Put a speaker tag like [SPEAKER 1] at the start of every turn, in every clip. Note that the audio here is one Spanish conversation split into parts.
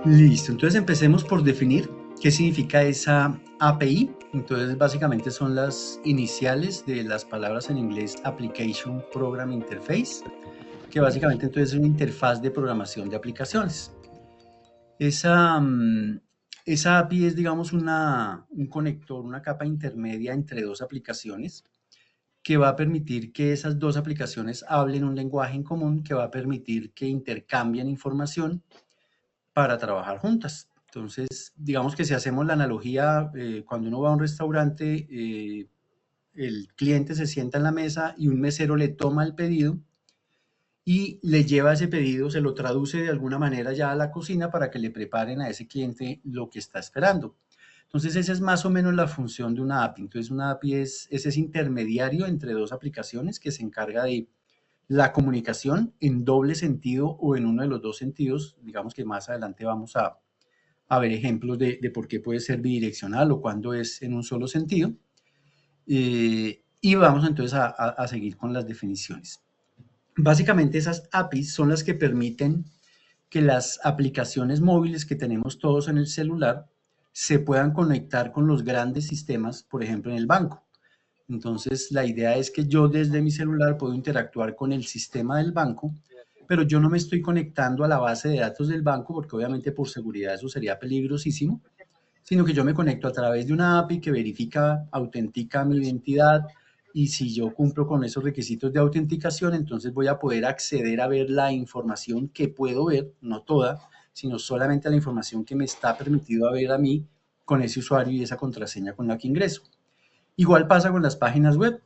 [SPEAKER 1] Listo, entonces empecemos por definir qué significa esa API. Entonces básicamente son las iniciales de las palabras en inglés Application Program Interface, que básicamente entonces es una interfaz de programación de aplicaciones. Esa, esa API es, digamos, un conector, una capa intermedia entre dos aplicaciones que va a permitir que esas dos aplicaciones hablen un lenguaje en común, que va a permitir que intercambien información para trabajar juntas. Entonces, digamos que si hacemos la analogía, cuando uno va a un restaurante, el cliente se sienta en la mesa y un mesero le toma el pedido y le lleva ese pedido, se lo traduce de alguna manera ya a la cocina para que le preparen a ese cliente lo que está esperando. Entonces, esa es más o menos la función de una API. Entonces, una API es ese intermediario entre dos aplicaciones que se encarga de la comunicación en doble sentido o en uno de los dos sentidos. Digamos que más adelante vamos a ver ejemplos de por qué puede ser bidireccional o cuando es en un solo sentido. Y vamos entonces a seguir con las definiciones. Básicamente esas APIs son las que permiten que las aplicaciones móviles que tenemos todos en el celular se puedan conectar con los grandes sistemas, por ejemplo, en el banco. Entonces, la idea es que yo desde mi celular puedo interactuar con el sistema del banco, pero yo no me estoy conectando a la base de datos del banco, porque obviamente por seguridad eso sería peligrosísimo, sino que yo me conecto a través de una API que verifica, autentica mi identidad, y si yo cumplo con esos requisitos de autenticación, entonces voy a poder acceder a ver la información que puedo ver, no toda, sino solamente la información que me está permitido ver a mí con ese usuario y esa contraseña con la que ingreso. Igual pasa con las páginas web.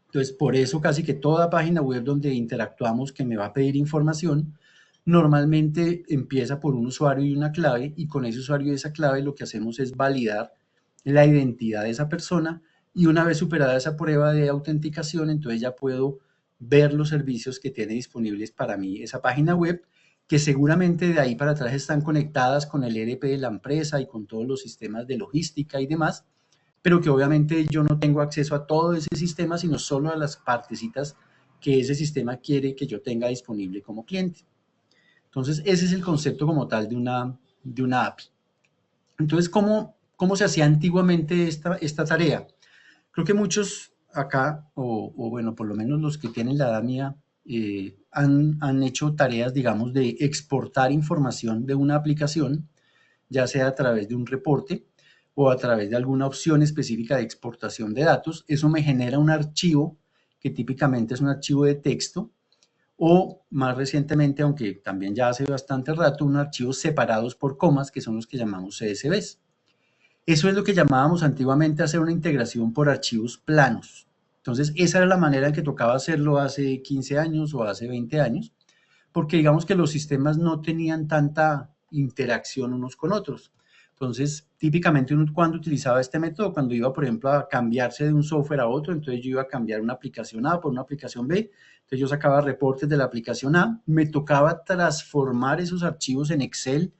[SPEAKER 1] Entonces, por eso casi que toda página web donde interactuamos que me va a pedir información, normalmente empieza por un usuario y una clave, y con ese usuario y esa clave lo que hacemos es validar la identidad de esa persona, y una vez superada esa prueba de autenticación, entonces ya puedo ver los servicios que tiene disponibles para mí esa página web, que seguramente de ahí para atrás están conectadas con el ERP de la empresa y con todos los sistemas de logística y demás, pero que obviamente yo no tengo acceso a todo ese sistema, sino solo a las partecitas que ese sistema quiere que yo tenga disponible como cliente. Entonces, ese es el concepto como tal de una API. Entonces, ¿cómo se hacía antiguamente esta tarea? Creo que muchos acá, o bueno, por lo menos los que tienen la edad mía, han hecho tareas, digamos, de exportar información de una aplicación, ya sea a través de un reporte o a través de alguna opción específica de exportación de datos. Eso me genera un archivo que típicamente es un archivo de texto, o más recientemente, aunque también ya hace bastante rato, un archivos separados por comas, que son los que llamamos CSVs. Eso es lo que llamábamos antiguamente hacer una integración por archivos planos. Entonces, esa era la manera en que tocaba hacerlo hace 15 años o hace 20 años, porque digamos que los sistemas no tenían tanta interacción unos con otros. Entonces, típicamente uno cuando utilizaba este método, cuando iba, por ejemplo, a cambiarse de un software a otro, entonces yo iba a cambiar una aplicación A por una aplicación B, entonces yo sacaba reportes de la aplicación A, me tocaba transformar esos archivos en Excel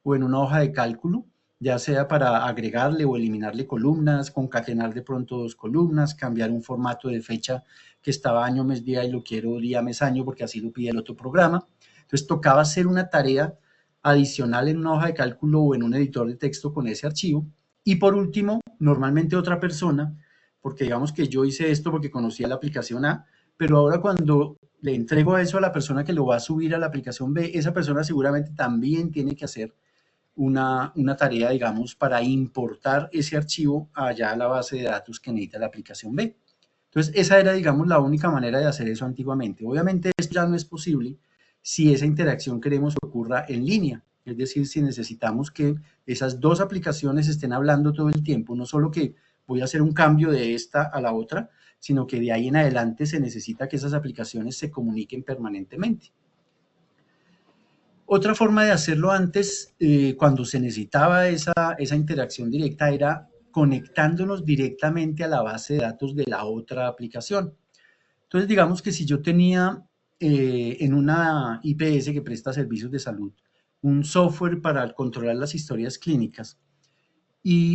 [SPEAKER 1] o en una hoja de cálculo, ya sea para agregarle o eliminarle columnas, concatenar de pronto dos columnas, cambiar un formato de fecha que estaba año, mes, día y lo quiero día, mes, año, porque así lo pide el otro programa. Entonces tocaba hacer una tarea adicional en una hoja de cálculo o en un editor de texto con ese archivo. Y por último, normalmente otra persona, porque digamos que yo hice esto porque conocía la aplicación A, pero ahora cuando le entrego eso a la persona que lo va a subir a la aplicación B, esa persona seguramente también tiene que hacer una tarea, digamos, para importar ese archivo allá a la base de datos que necesita la aplicación B. Entonces, esa era, digamos, la única manera de hacer eso antiguamente. Obviamente, esto ya no es posible si esa interacción queremos que ocurra en línea. Es decir, si necesitamos que esas dos aplicaciones estén hablando todo el tiempo, no solo que voy a hacer un cambio de esta a la otra, sino que de ahí en adelante se necesita que esas aplicaciones se comuniquen permanentemente. Otra forma de hacerlo antes, cuando se necesitaba esa interacción directa, era conectándonos directamente a la base de datos de la otra aplicación. Entonces, digamos que si yo tenía en una IPS que presta servicios de salud un software para controlar las historias clínicas,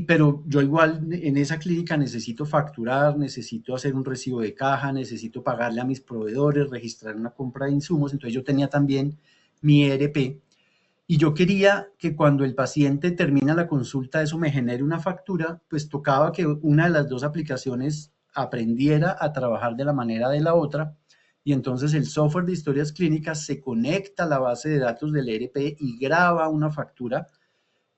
[SPEAKER 1] pero yo igual en esa clínica necesito facturar, necesito hacer un recibo de caja, necesito pagarle a mis proveedores, registrar una compra de insumos, entonces yo tenía también mi ERP, y yo quería que cuando el paciente termina la consulta eso me genere una factura, pues tocaba que una de las dos aplicaciones aprendiera a trabajar de la manera de la otra, y entonces el software de historias clínicas se conecta a la base de datos del ERP y graba una factura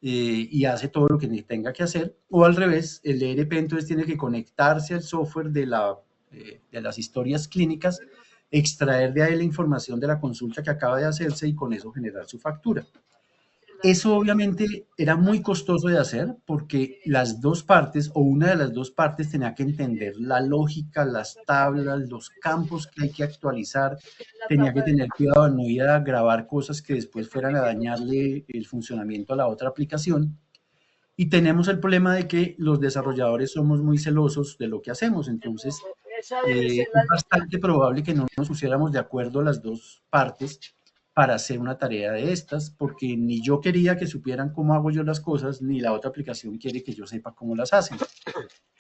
[SPEAKER 1] y hace todo lo que tenga que hacer, o al revés, el ERP entonces tiene que conectarse al software de las historias clínicas, extraer de ahí la información de la consulta que acaba de hacerse y con eso generar su factura. Eso obviamente era muy costoso de hacer porque las dos partes o una de las dos partes tenía que entender la lógica, las tablas, los campos que hay que actualizar, tenía que tener cuidado de no ir a grabar cosas que después fueran a dañarle el funcionamiento a la otra aplicación. Y tenemos el problema de que los desarrolladores somos muy celosos de lo que hacemos, entonces es bastante probable que no nos pusiéramos de acuerdo las dos partes para hacer una tarea de estas, porque ni yo quería que supieran cómo hago yo las cosas, ni la otra aplicación quiere que yo sepa cómo las hacen.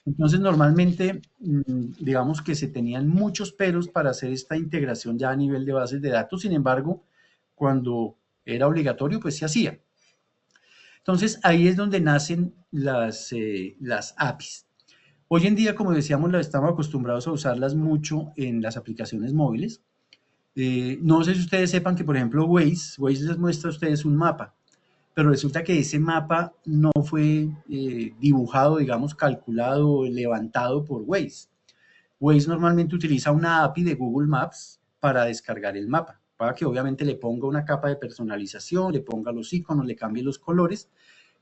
[SPEAKER 1] Entonces, normalmente, digamos que se tenían muchos peros para hacer esta integración ya a nivel de bases de datos, sin embargo, cuando era obligatorio, pues se hacía. Entonces, ahí es donde nacen las APIs. Hoy en día, como decíamos, estamos acostumbrados a usarlas mucho en las aplicaciones móviles. No sé si ustedes sepan que, por ejemplo, Waze les muestra a ustedes un mapa, pero resulta que ese mapa no fue dibujado, digamos, calculado, levantado por Waze. Waze normalmente utiliza una API de Google Maps para descargar el mapa, para que obviamente le ponga una capa de personalización, le ponga los iconos, le cambie los colores,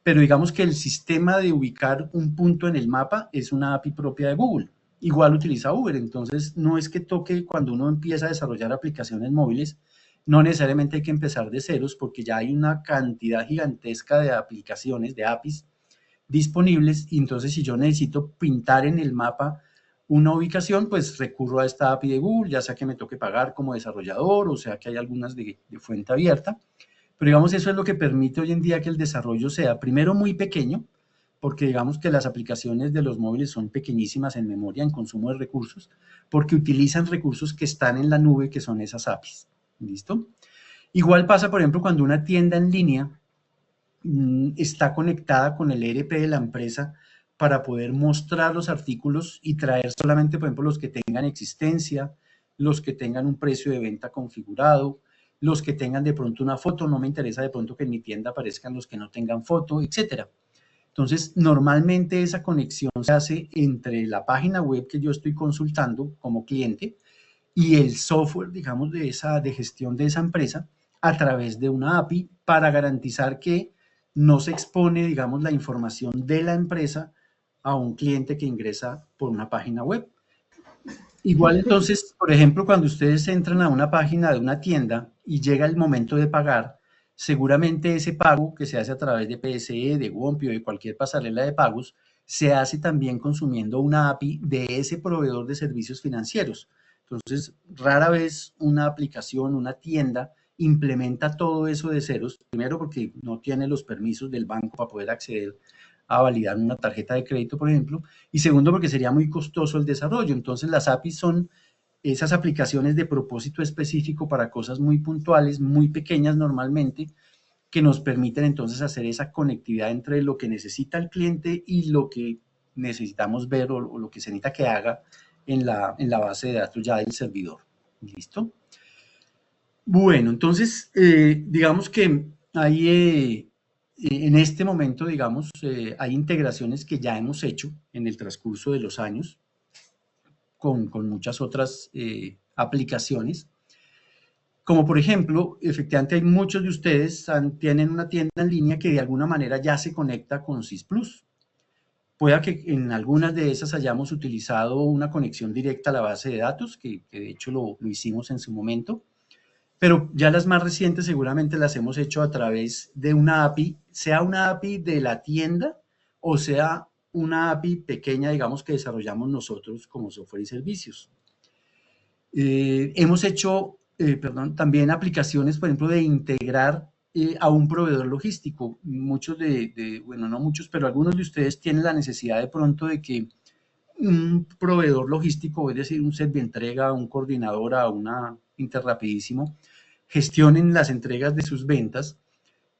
[SPEAKER 1] pero digamos que el sistema de ubicar un punto en el mapa es una API propia de Google. Igual utiliza Uber, entonces no es que toque cuando uno empieza a desarrollar aplicaciones móviles, no necesariamente hay que empezar de ceros porque ya hay una cantidad gigantesca de aplicaciones, de APIs disponibles, y entonces si yo necesito pintar en el mapa una ubicación, pues recurro a esta API de Google, ya sea que me toque pagar como desarrollador, o sea que hay algunas de fuente abierta, pero digamos eso es lo que permite hoy en día que el desarrollo sea primero muy pequeño, porque digamos que las aplicaciones de los móviles son pequeñísimas en memoria, en consumo de recursos, porque utilizan recursos que están en la nube, que son esas APIs. ¿Listo? Igual pasa, por ejemplo, cuando una tienda en línea está conectada con el ERP de la empresa para poder mostrar los artículos y traer solamente, por ejemplo, los que tengan existencia, los que tengan un precio de venta configurado, los que tengan de pronto una foto, no me interesa de pronto que en mi tienda aparezcan los que no tengan foto, etcétera. Entonces, normalmente esa conexión se hace entre la página web que yo estoy consultando como cliente y el software, digamos, de gestión de esa empresa a través de una API para garantizar que no se expone, digamos, la información de la empresa a un cliente que ingresa por una página web. Igual entonces, por ejemplo, cuando ustedes entran a una página de una tienda y llega el momento de pagar, seguramente ese pago que se hace a través de PSE, de Wompio, de cualquier pasarela de pagos, se hace también consumiendo una API de ese proveedor de servicios financieros. Entonces, rara vez una aplicación, una tienda, implementa todo eso de ceros, primero porque no tiene los permisos del banco para poder acceder a validar una tarjeta de crédito, por ejemplo, y segundo porque sería muy costoso el desarrollo. Entonces las APIs son esas aplicaciones de propósito específico para cosas muy puntuales, muy pequeñas normalmente, que nos permiten entonces hacer esa conectividad entre lo que necesita el cliente y lo que necesitamos ver o lo que se necesita que haga en la base de datos ya del servidor. ¿Listo? Bueno, entonces, digamos que hay, en este momento, digamos, hay integraciones que ya hemos hecho en el transcurso de los años con muchas otras aplicaciones. Como por ejemplo, efectivamente hay muchos de ustedes tienen una tienda en línea que de alguna manera ya se conecta con SysPlus. Pueda que en algunas de esas hayamos utilizado una conexión directa a la base de datos, que de hecho lo hicimos en su momento, pero ya las más recientes seguramente las hemos hecho a través de una API, sea una API de la tienda o sea una API pequeña, digamos, que desarrollamos nosotros como software y servicios. Hemos hecho, también aplicaciones, por ejemplo, de integrar a un proveedor logístico. Muchos bueno, no muchos, pero algunos de ustedes tienen la necesidad de pronto de que un proveedor logístico, es decir, un Servientrega, un Coordinadora, una Interrapidísimo, gestionen las entregas de sus ventas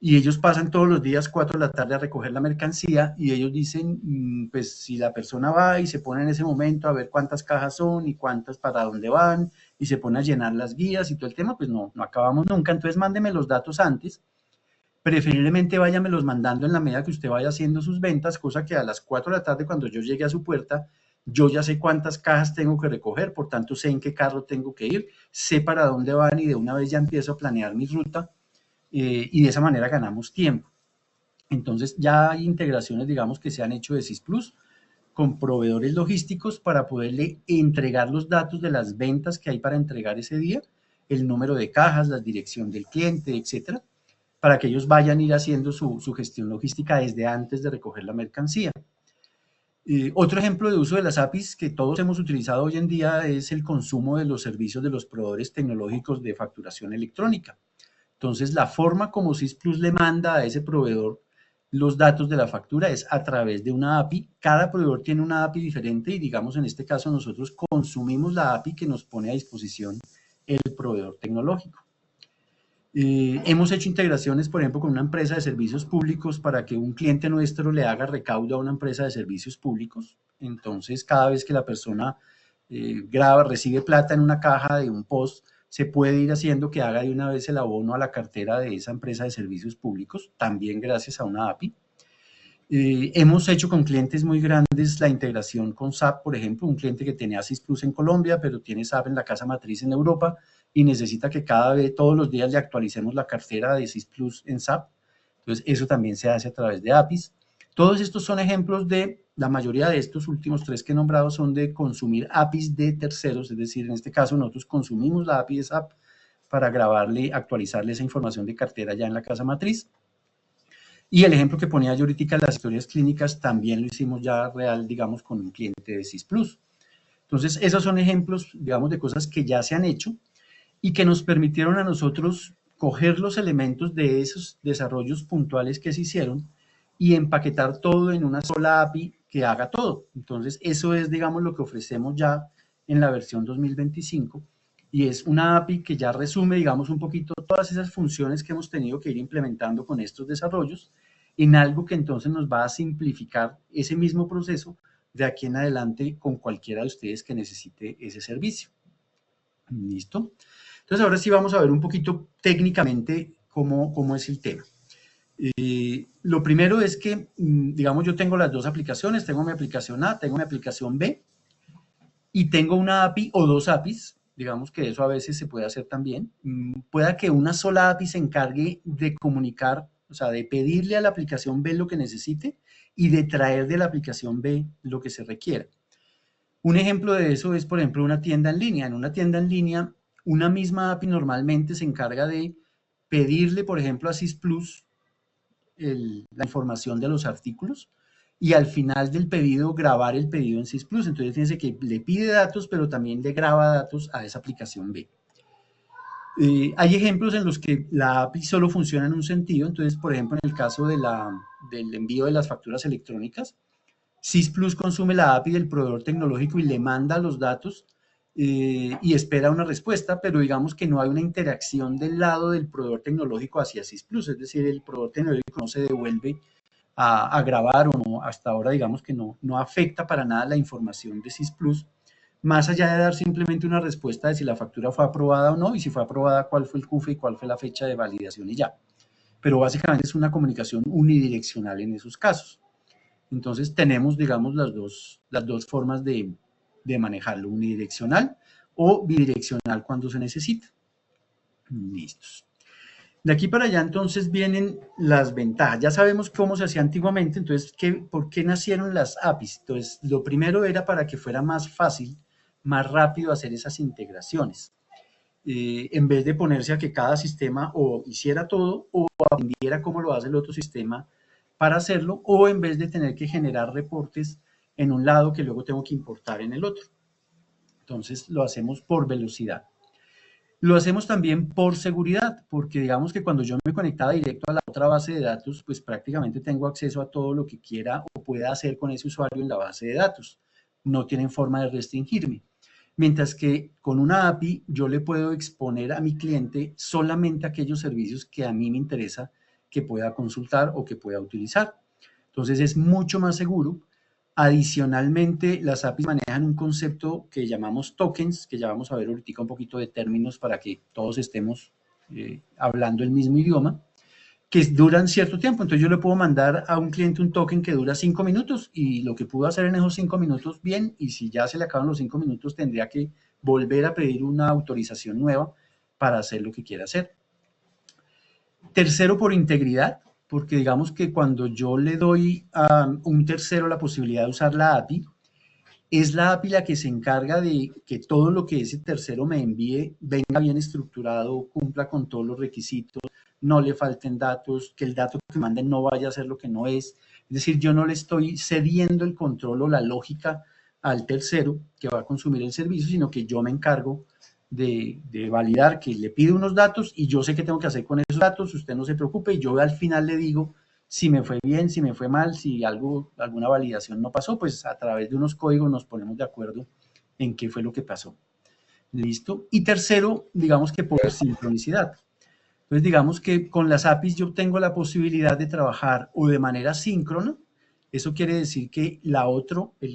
[SPEAKER 1] y ellos pasan todos los días 4 de la tarde a recoger la mercancía y ellos dicen, pues si la persona va y se pone en ese momento a ver cuántas cajas son y cuántas para dónde van y se pone a llenar las guías y todo el tema, pues no acabamos nunca. Entonces mándeme los datos antes, preferiblemente váyamelos mandando en la medida que usted vaya haciendo sus ventas, cosa que a las 4 de la tarde cuando yo llegue a su puerta, yo ya sé cuántas cajas tengo que recoger, por tanto sé en qué carro tengo que ir, sé para dónde van y de una vez ya empiezo a planear mi ruta y de esa manera ganamos tiempo. Entonces ya hay integraciones, digamos, que se han hecho de SysPlus con proveedores logísticos para poderle entregar los datos de las ventas que hay para entregar ese día, el número de cajas, la dirección del cliente, etcétera, para que ellos vayan a ir haciendo su gestión logística desde antes de recoger la mercancía. Otro ejemplo de uso de las APIs que todos hemos utilizado hoy en día es el consumo de los servicios de los proveedores tecnológicos de facturación electrónica. Entonces, la forma como SysPlus le manda a ese proveedor los datos de la factura es a través de una API. Cada proveedor tiene una API diferente y, digamos, en este caso nosotros consumimos la API que nos pone a disposición el proveedor tecnológico. Hemos hecho integraciones, por ejemplo, con una empresa de servicios públicos para que un cliente nuestro le haga recaudo a una empresa de servicios públicos. Entonces, cada vez que la persona recibe plata en una caja de un POS, se puede ir haciendo que haga de una vez el abono a la cartera de esa empresa de servicios públicos, también gracias a una API. Hemos hecho con clientes muy grandes la integración con SAP, por ejemplo, un cliente que tenía SysPlus en Colombia, pero tiene SAP en la casa matriz en Europa y necesita que todos los días le actualicemos la cartera de SysPlus en SAP. Entonces, eso también se hace a través de APIs. Todos estos son ejemplos la mayoría de estos últimos 3 que he nombrado son de consumir APIs de terceros, es decir, en este caso nosotros consumimos la API de SAP para grabarle, actualizarle esa información de cartera ya en la casa matriz. Y el ejemplo que ponía yo ahorita, las historias clínicas, también lo hicimos ya real, digamos, con un cliente de SysPlus. Entonces, esos son ejemplos, digamos, de cosas que ya se han hecho y que nos permitieron a nosotros coger los elementos de esos desarrollos puntuales que se hicieron y empaquetar todo en una sola API que haga todo. Entonces, eso es, digamos, lo que ofrecemos ya en la versión 2025 y es una API que ya resume, digamos, un poquito todas esas funciones que hemos tenido que ir implementando con estos desarrollos en algo que entonces nos va a simplificar ese mismo proceso de aquí en adelante con cualquiera de ustedes que necesite ese servicio. ¿Listo? Entonces ahora sí vamos a ver un poquito técnicamente cómo es el tema. Lo primero es que, digamos, yo tengo las dos aplicaciones, tengo mi aplicación A, tengo mi aplicación B y tengo una API o dos APIs, digamos que eso a veces se puede hacer también. Pueda que una sola API se encargue de comunicar, o sea, de pedirle a la aplicación B lo que necesite y de traer de la aplicación B lo que se requiera. Un ejemplo de eso es, por ejemplo, una tienda en línea. En una tienda en línea, una misma API normalmente se encarga de pedirle, por ejemplo, a SysPlus la información de los artículos y al final del pedido grabar el pedido en SysPlus. Entonces, fíjense que le pide datos, pero también le graba datos a esa aplicación B. Hay ejemplos en los que la API solo funciona en un sentido. Entonces, por ejemplo, en el caso del envío de las facturas electrónicas, SysPlus consume la API del proveedor tecnológico y le manda los datos y espera una respuesta, pero digamos que no hay una interacción del lado del proveedor tecnológico hacia SysPlus, es decir, el proveedor tecnológico no se devuelve a grabar o no, hasta ahora digamos que no afecta para nada la información de SysPlus, más allá de dar simplemente una respuesta de si la factura fue aprobada o no, y si fue aprobada, cuál fue el CUFE y cuál fue la fecha de validación y ya. Pero básicamente es una comunicación unidireccional en esos casos. Entonces tenemos, digamos, las dos formas de manejarlo, unidireccional o bidireccional cuando se necesita. Listos. De aquí para allá entonces vienen las ventajas. Ya sabemos cómo se hacía antiguamente, entonces, ¿por qué nacieron las APIs? Entonces, lo primero era para que fuera más fácil, más rápido hacer esas integraciones. En vez de ponerse a que cada sistema o hiciera todo o aprendiera cómo lo hace el otro sistema para hacerlo, o en vez de tener que generar reportes en un lado que luego tengo que importar en el otro. Entonces lo hacemos por velocidad. Lo hacemos también por seguridad, porque digamos que cuando yo me conectaba directo a la otra base de datos, pues prácticamente tengo acceso a todo lo que quiera o pueda hacer con ese usuario en la base de datos. No tienen forma de restringirme. Mientras que con una API yo le puedo exponer a mi cliente solamente aquellos servicios que a mí me interesa que pueda consultar o que pueda utilizar. Entonces es mucho más seguro. Adicionalmente, las APIs manejan un concepto que llamamos tokens, que ya vamos a ver ahorita un poquito de términos para que todos estemos hablando el mismo idioma, que duran cierto tiempo. Entonces yo le puedo mandar a un cliente un token que dura 5 minutos y lo que pudo hacer en esos 5 minutos, bien, y si ya se le acaban los 5 minutos, tendría que volver a pedir una autorización nueva para hacer lo que quiera hacer. Tercero, por integridad, porque digamos que cuando yo le doy a un tercero la posibilidad de usar la API, es la API la que se encarga de que todo lo que ese tercero me envíe venga bien estructurado, cumpla con todos los requisitos, no le falten datos, que el dato que manden no vaya a ser lo que no es. Es decir, yo no le estoy cediendo el control o la lógica al tercero que va a consumir el servicio, sino que yo me encargo de validar que le pide unos datos y yo sé qué tengo que hacer con esos datos, usted no se preocupe, y yo al final le digo si me fue bien, si me fue mal, si alguna validación no pasó, pues a través de unos códigos nos ponemos de acuerdo en qué fue lo que pasó. ¿Listo? Y tercero, digamos que por sincronicidad. Entonces, digamos que con las APIs yo tengo la posibilidad de trabajar o de manera síncrona. Eso quiere decir que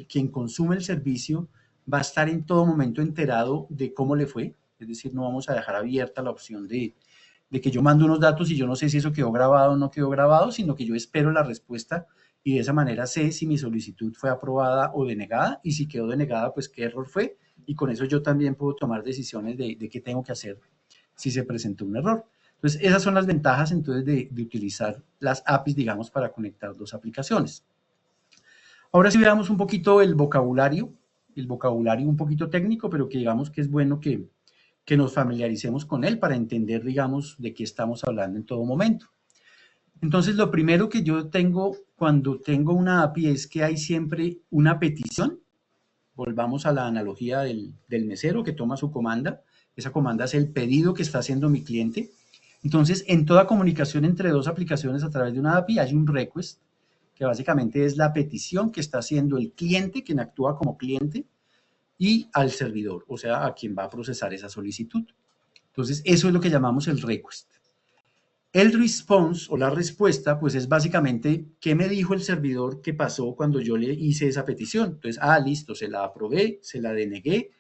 [SPEAKER 1] quien consume el servicio, va a estar en todo momento enterado de cómo le fue. Es decir, no vamos a dejar abierta la opción de que yo mando unos datos y yo no sé si eso quedó grabado o no quedó grabado, sino que yo espero la respuesta y de esa manera sé si mi solicitud fue aprobada o denegada, y si quedó denegada, pues qué error fue, y con eso yo también puedo tomar decisiones de qué tengo que hacer si se presentó un error. Entonces, esas son las ventajas entonces de utilizar las APIs, digamos, para conectar dos aplicaciones. Ahora sí veamos un poquito el vocabulario un poquito técnico, pero que digamos que es bueno que nos familiaricemos con él para entender, digamos, de qué estamos hablando en todo momento. Entonces, lo primero que yo tengo cuando tengo una API es que hay siempre una petición. Volvamos a la analogía del mesero que toma su comanda. Esa comanda es el pedido que está haciendo mi cliente. Entonces, en toda comunicación entre dos aplicaciones a través de una API hay un request, que básicamente es la petición que está haciendo el cliente, quien actúa como cliente, y al servidor, o sea, a quien va a procesar esa solicitud. Entonces, eso es lo que llamamos el request. El response o la respuesta, pues es básicamente qué me dijo el servidor que pasó cuando yo le hice esa petición. Entonces, listo, se la aprobé, se la denegué.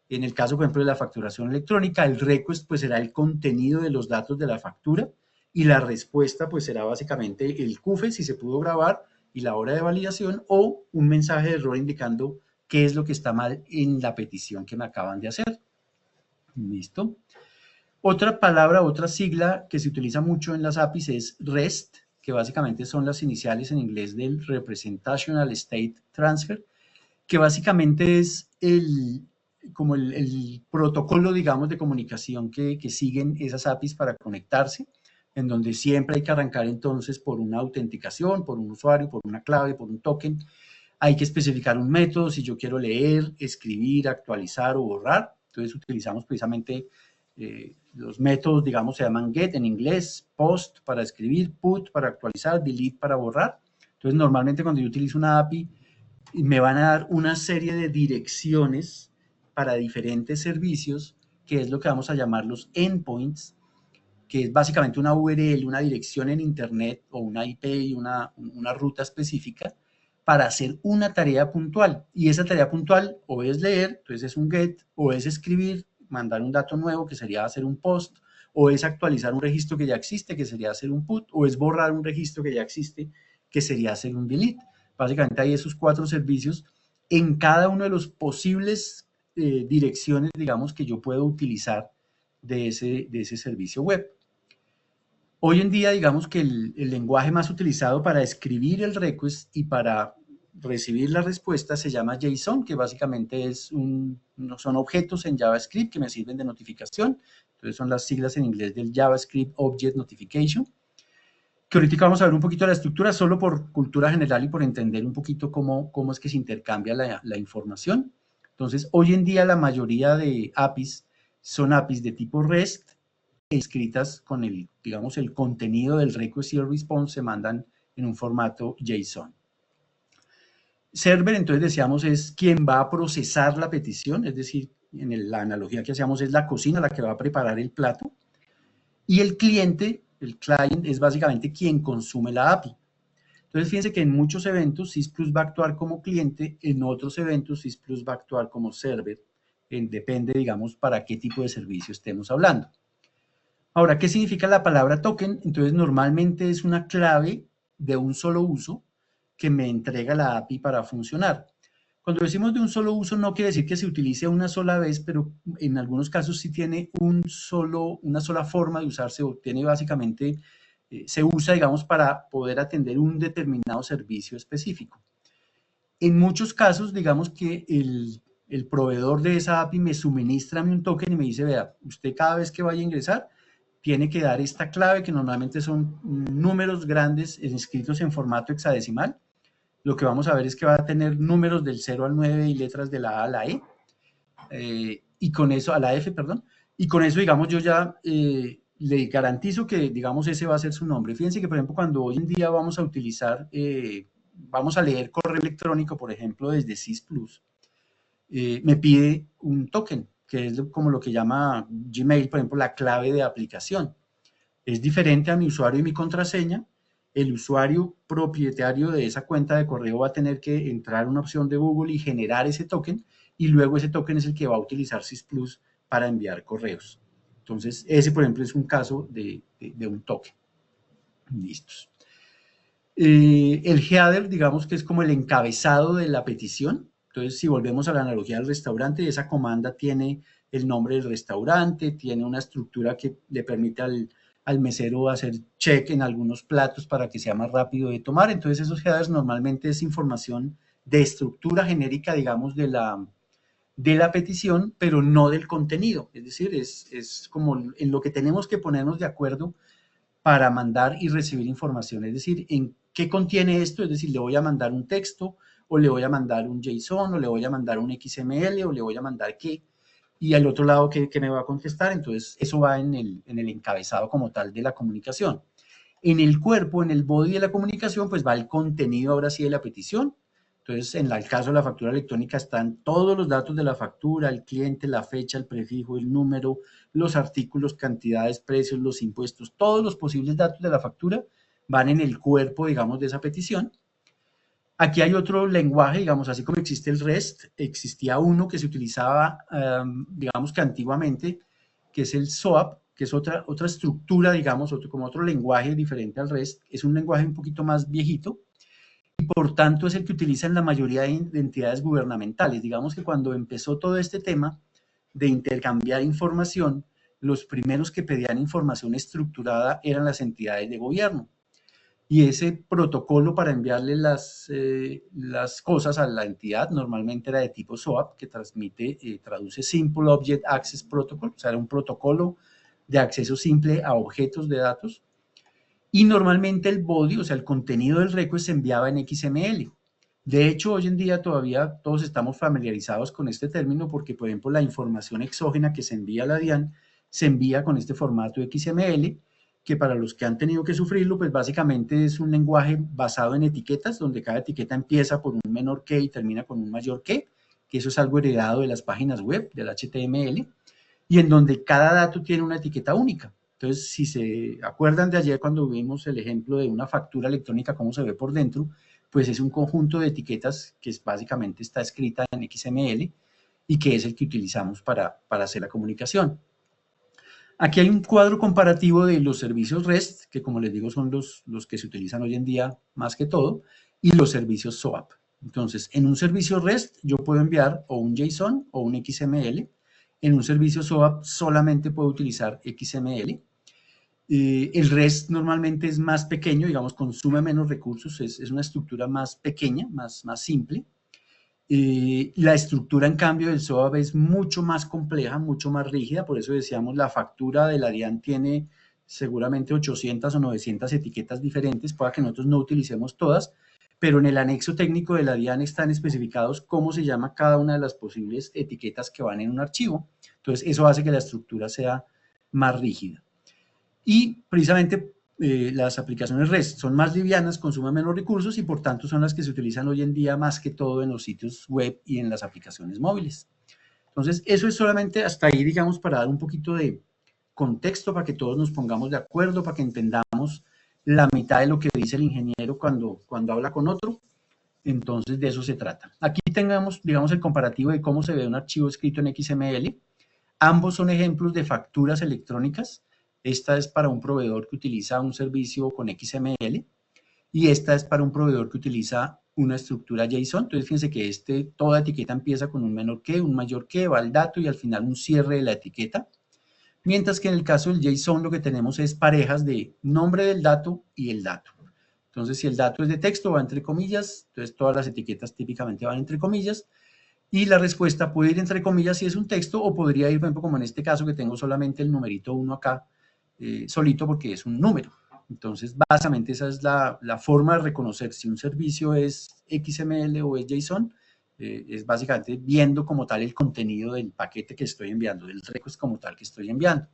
[SPEAKER 1] En el caso, por ejemplo, de la facturación electrónica, el request pues será el contenido de los datos de la factura, y la respuesta pues será básicamente el CUFE, si se pudo grabar, y la hora de validación, o un mensaje de error indicando qué es lo que está mal en la petición que me acaban de hacer. ¿Listo? Otra palabra, otra sigla que se utiliza mucho en las APIs es REST, que básicamente son las iniciales en inglés del Representational State Transfer, que básicamente es como el protocolo, digamos, de comunicación que siguen esas APIs para conectarse, en donde siempre hay que arrancar entonces por una autenticación, por un usuario, por una clave, por un token. Hay que especificar un método si yo quiero leer, escribir, actualizar o borrar. Entonces utilizamos precisamente los métodos, digamos, se llaman get en inglés, post para escribir, put para actualizar, delete para borrar. Entonces normalmente cuando yo utilizo una API, me van a dar una serie de direcciones para diferentes servicios, que es lo que vamos a llamar los endpoints, que es básicamente una URL, una dirección en internet o una IP y una ruta específica para hacer una tarea puntual. Y esa tarea puntual o es leer, entonces es un get, o es escribir, mandar un dato nuevo, que sería hacer un post, o es actualizar un registro que ya existe, que sería hacer un put, o es borrar un registro que ya existe, que sería hacer un delete. Básicamente hay esos 4 servicios en cada uno de los posibles direcciones, digamos, que yo puedo utilizar de ese servicio web. Hoy en día, digamos que el lenguaje más utilizado para escribir el request y para recibir la respuesta se llama JSON, que básicamente son objetos en JavaScript que me sirven de notificación. Entonces son las siglas en inglés del JavaScript Object Notification, que ahorita vamos a ver un poquito de la estructura, solo por cultura general y por entender un poquito cómo es que se intercambia la información. Entonces, hoy en día la mayoría de APIs son APIs de tipo REST, escritas con digamos, el contenido del request y el response se mandan en un formato JSON. Server, entonces decíamos, es quien va a procesar la petición, es decir, en la analogía que hacíamos es la cocina la que va a preparar el plato, y el cliente el client es básicamente quien consume la API. Entonces, fíjense que en muchos eventos Sys Plus va a actuar como cliente, en otros eventos Sys Plus va a actuar como server, depende, digamos, para qué tipo de servicio estemos hablando. Ahora, ¿qué significa la palabra token? Entonces, normalmente es una clave de un solo uso que me entrega la API para funcionar. Cuando decimos de un solo uso, no quiere decir que se utilice una sola vez, pero en algunos casos sí tiene una sola forma de usarse, o tiene básicamente, se usa, digamos, para poder atender un determinado servicio específico. En muchos casos, digamos que el proveedor de esa API me suministra un token y me dice, vea, usted cada vez que vaya a ingresar, tiene que dar esta clave, que normalmente son números grandes escritos en formato hexadecimal. Lo que vamos a ver es que va a tener números del 0 al 9 y letras de la A a la E, y con eso, a la F, perdón, y con eso, digamos, yo ya le garantizo que, digamos, ese va a ser su nombre. Fíjense que, por ejemplo, cuando hoy en día vamos a utilizar, vamos a leer correo electrónico, por ejemplo, desde Sys Plus, me pide un token, que es como lo que llama Gmail, por ejemplo, la clave de aplicación. Es diferente a mi usuario y mi contraseña. El usuario propietario de esa cuenta de correo va a tener que entrar a una opción de Google y generar ese token, y luego ese token es el que va a utilizar Sys Plus para enviar correos. Entonces, ese, por ejemplo, es un caso de un token. Listos. El header, digamos que es como el encabezado de la petición. Entonces, si volvemos a la analogía del restaurante, esa comanda tiene el nombre del restaurante, tiene una estructura que le permite al mesero hacer check en algunos platos para que sea más rápido de tomar. Entonces, esos headers normalmente es información de estructura genérica, digamos, de la petición, pero no del contenido. Es decir, es como en lo que tenemos que ponernos de acuerdo para mandar y recibir información. Es decir, en qué contiene esto, es decir, le voy a mandar un texto, o le voy a mandar un JSON, o le voy a mandar un XML, o le voy a mandar qué, y al otro lado qué me va a contestar. Entonces, eso va en el encabezado como tal de la comunicación. En el cuerpo, en el body de la comunicación, pues va el contenido ahora sí de la petición. Entonces, en el caso de la factura electrónica están todos los datos de la factura, el cliente, la fecha, el prefijo, el número, los artículos, cantidades, precios, los impuestos, todos los posibles datos de la factura van en el cuerpo, digamos, de esa petición. Aquí hay otro lenguaje, digamos, así como existe el REST, existía uno que se utilizaba, digamos que antiguamente, que es el SOAP, que es otra estructura, digamos, como otro lenguaje diferente al REST. Es un lenguaje un poquito más viejito, y por tanto es el que utilizan la mayoría de entidades gubernamentales. Digamos que cuando empezó todo este tema de intercambiar información, los primeros que pedían información estructurada eran las entidades de gobierno. Y ese protocolo para enviarle las cosas a la entidad normalmente era de tipo SOAP, que traduce Simple Object Access Protocol, o sea, era un protocolo de acceso simple a objetos de datos. Y normalmente el body, o sea, el contenido del request se enviaba en XML. De hecho, hoy en día todavía todos estamos familiarizados con este término porque, por ejemplo, la información exógena que se envía a la DIAN se envía con este formato XML, que para los que han tenido que sufrirlo, pues básicamente es un lenguaje basado en etiquetas, donde cada etiqueta empieza por un menor que y termina con un mayor que eso es algo heredado de las páginas web, del HTML, y en donde cada dato tiene una etiqueta única. Entonces, si se acuerdan de ayer cuando vimos el ejemplo de una factura electrónica, cómo se ve por dentro, pues es un conjunto de etiquetas que básicamente está escrita en XML y que es el que utilizamos para hacer la comunicación. Aquí hay un cuadro comparativo de los servicios REST, que como les digo son los que se utilizan hoy en día más que todo, y los servicios SOAP. Entonces, en un servicio REST yo puedo enviar o un JSON o un XML. En un servicio SOAP solamente puedo utilizar XML. El REST normalmente es más pequeño, digamos, consume menos recursos, es una estructura más pequeña, más simple. La estructura, en cambio, del SOAP es mucho más compleja, mucho más rígida, por eso decíamos, la factura de la DIAN tiene seguramente 800 o 900 etiquetas diferentes, pueda que nosotros no utilicemos todas, pero en el anexo técnico de la DIAN están especificados cómo se llama cada una de las posibles etiquetas que van en un archivo. Entonces, eso hace que la estructura sea más rígida. Y precisamente las aplicaciones REST son más livianas, consumen menos recursos y por tanto son las que se utilizan hoy en día más que todo en los sitios web y en las aplicaciones móviles. Entonces, eso es solamente hasta ahí, digamos, para dar un poquito de contexto para que todos nos pongamos de acuerdo, para que entendamos la mitad de lo que dice el ingeniero cuando habla con otro. Entonces, de eso se trata. Aquí tengamos, digamos, el comparativo de cómo se ve un archivo escrito en XML. Ambos son ejemplos de facturas electrónicas. Esta es para un proveedor que utiliza un servicio con XML y esta es para un proveedor que utiliza una estructura JSON. Entonces, fíjense que toda etiqueta empieza con un menor que, un mayor que, va al dato y al final un cierre de la etiqueta. Mientras que en el caso del JSON lo que tenemos es parejas de nombre del dato y el dato. Entonces, si el dato es de texto, va entre comillas, entonces todas las etiquetas típicamente van entre comillas, y la respuesta puede ir entre comillas si es un texto, o podría ir, por ejemplo, como en este caso que tengo solamente el numerito 1 acá, solito porque es un número. Entonces, básicamente esa es la forma de reconocer si un servicio es XML o es JSON, es básicamente viendo como tal el contenido del paquete que estoy enviando, del request como tal que estoy enviando.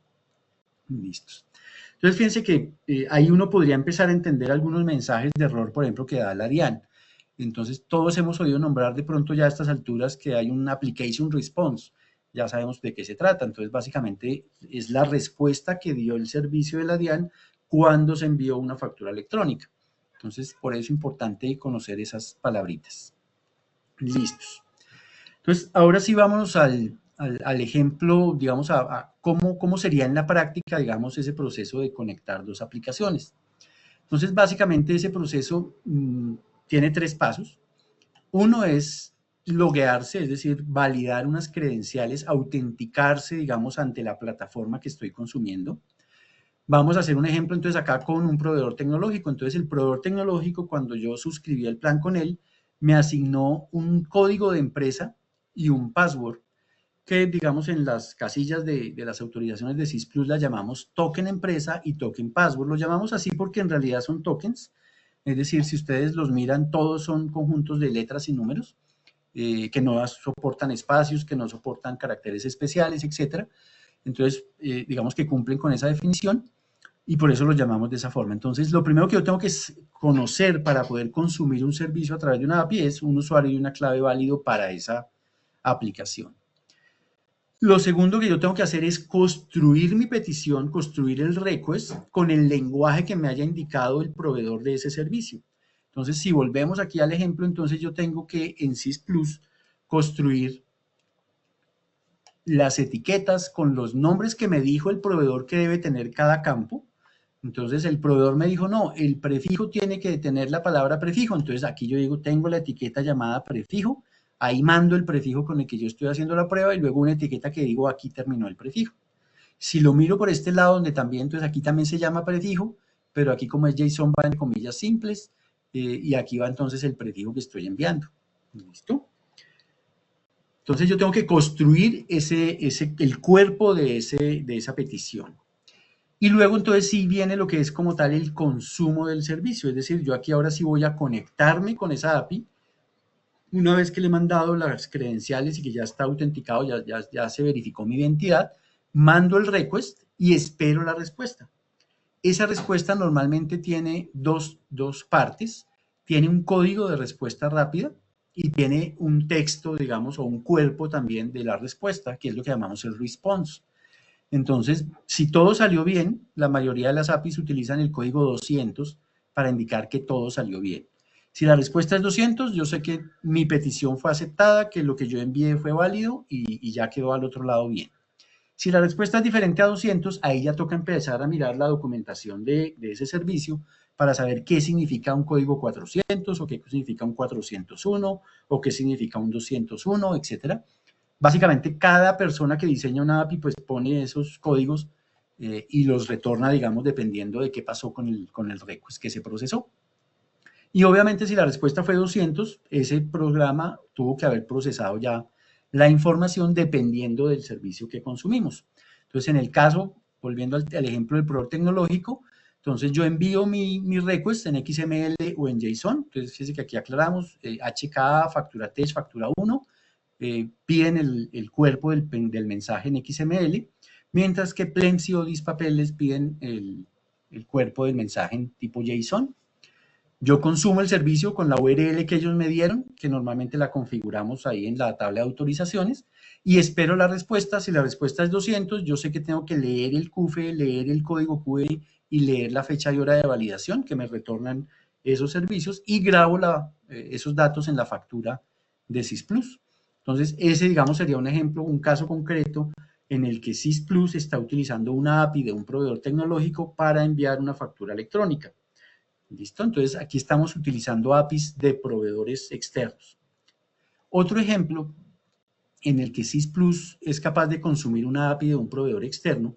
[SPEAKER 1] Listos. Entonces, fíjense que ahí uno podría empezar a entender algunos mensajes de error, por ejemplo, que da la DIAN. Entonces, todos hemos oído nombrar de pronto ya a estas alturas que hay un application response. Ya sabemos de qué se trata. Entonces, básicamente, es la respuesta que dio el servicio de la DIAN cuando se envió una factura electrónica. Entonces, por eso es importante conocer esas palabritas. Listos. Entonces, ahora sí vámonos al ejemplo, digamos, a cómo sería en la práctica, digamos, ese proceso de conectar dos aplicaciones. Entonces, básicamente ese proceso tiene 3 pasos. Uno es loguearse, es decir, validar unas credenciales, autenticarse, digamos, ante la plataforma que estoy consumiendo. Vamos a hacer un ejemplo, entonces, acá con un proveedor tecnológico. Entonces, el proveedor tecnológico, cuando yo suscribí el plan con él, me asignó un código de empresa y un password que, digamos, en las casillas de las autorizaciones de SIS Plus las llamamos token empresa y token password. Los llamamos así porque en realidad son tokens, es decir, si ustedes los miran, todos son conjuntos de letras y números que no soportan espacios, que no soportan caracteres especiales, etc. Entonces, digamos que cumplen con esa definición y por eso los llamamos de esa forma. Entonces, lo primero que yo tengo que conocer para poder consumir un servicio a través de una API es un usuario y una clave válido para esa aplicación. Lo segundo que yo tengo que hacer es construir mi petición, construir el request con el lenguaje que me haya indicado el proveedor de ese servicio. Entonces, si volvemos aquí al ejemplo, entonces yo tengo que en SIS Plus construir las etiquetas con los nombres que me dijo el proveedor que debe tener cada campo. Entonces, el proveedor me dijo, no, el prefijo tiene que tener la palabra prefijo. Entonces, aquí yo digo, tengo la etiqueta llamada prefijo. Ahí mando el prefijo con el que yo estoy haciendo la prueba y luego una etiqueta que digo, aquí terminó el prefijo. Si lo miro por este lado, donde también, entonces aquí también se llama prefijo, pero aquí como es JSON va en comillas simples y aquí va entonces el prefijo que estoy enviando. ¿Listo? Entonces yo tengo que construir el cuerpo de esa petición. Y luego entonces sí viene lo que es como tal el consumo del servicio, es decir, yo aquí ahora sí voy a conectarme con esa API. Una vez que le he mandado las credenciales y que ya está autenticado, ya se verificó mi identidad, mando el request y espero la respuesta. Esa respuesta normalmente tiene dos partes. Tiene un código de respuesta rápida y tiene un texto, digamos, o un cuerpo también de la respuesta, que es lo que llamamos el response. Entonces, si todo salió bien, la mayoría de las APIs utilizan el código 200 para indicar que todo salió bien. Si la respuesta es 200, yo sé que mi petición fue aceptada, que lo que yo envié fue válido y ya quedó al otro lado bien. Si la respuesta es diferente a 200, ahí ya toca empezar a mirar la documentación de ese servicio para saber qué significa un código 400 o qué significa un 401 o qué significa un 201, etcétera. Básicamente, cada persona que diseña una API pues pone esos códigos y los retorna, digamos, dependiendo de qué pasó con el request que se procesó. Y obviamente, si la respuesta fue 200, ese programa tuvo que haber procesado ya la información dependiendo del servicio que consumimos. Entonces, en el caso, volviendo al ejemplo del proveedor tecnológico, entonces yo envío mi request en XML o en JSON. Entonces, fíjense que aquí aclaramos HKA, factura test, factura 1, piden el cuerpo del mensaje en XML, mientras que Plenty o Dispapeles piden el cuerpo del mensaje en tipo JSON. Yo consumo el servicio con la URL que ellos me dieron, que normalmente la configuramos ahí en la tabla de autorizaciones, y espero la respuesta. Si la respuesta es 200, yo sé que tengo que leer el CUFE, leer el código QE y leer la fecha y hora de validación que me retornan esos servicios y grabo esos datos en la factura de SysPlus. Entonces, ese, digamos, sería un ejemplo, un caso concreto en el que SysPlus está utilizando una API de un proveedor tecnológico para enviar una factura electrónica. ¿Listo? Entonces, aquí estamos utilizando APIs de proveedores externos. Otro ejemplo en el que SysPlus es capaz de consumir una API de un proveedor externo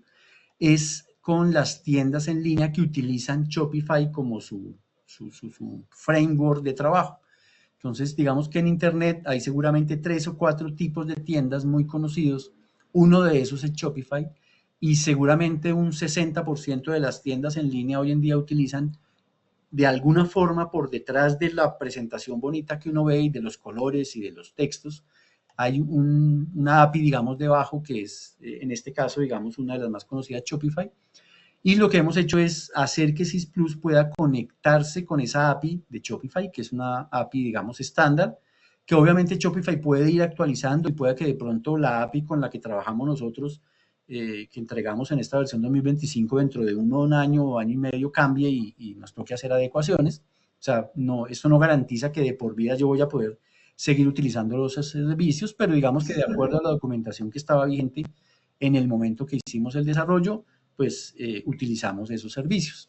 [SPEAKER 1] es con las tiendas en línea que utilizan Shopify como su framework de trabajo. Entonces, digamos que en Internet hay seguramente 3 o 4 tipos de tiendas muy conocidos. Uno de esos es Shopify y seguramente un 60% de las tiendas en línea hoy en día utilizan de alguna forma por detrás de la presentación bonita que uno ve y de los colores y de los textos, hay una API, digamos, debajo que es, en este caso, digamos, una de las más conocidas, Shopify. Y lo que hemos hecho es hacer que SysPlus pueda conectarse con esa API de Shopify, que es una API, digamos, estándar, que obviamente Shopify puede ir actualizando y puede que de pronto la API con la que trabajamos nosotros, que entregamos en esta versión 2025, dentro de un año o año y medio cambie y nos toque hacer adecuaciones. O sea, no, esto no garantiza que de por vida yo voy a poder seguir utilizando los servicios, pero digamos que de acuerdo a la documentación que estaba vigente en el momento que hicimos el desarrollo, pues utilizamos esos servicios.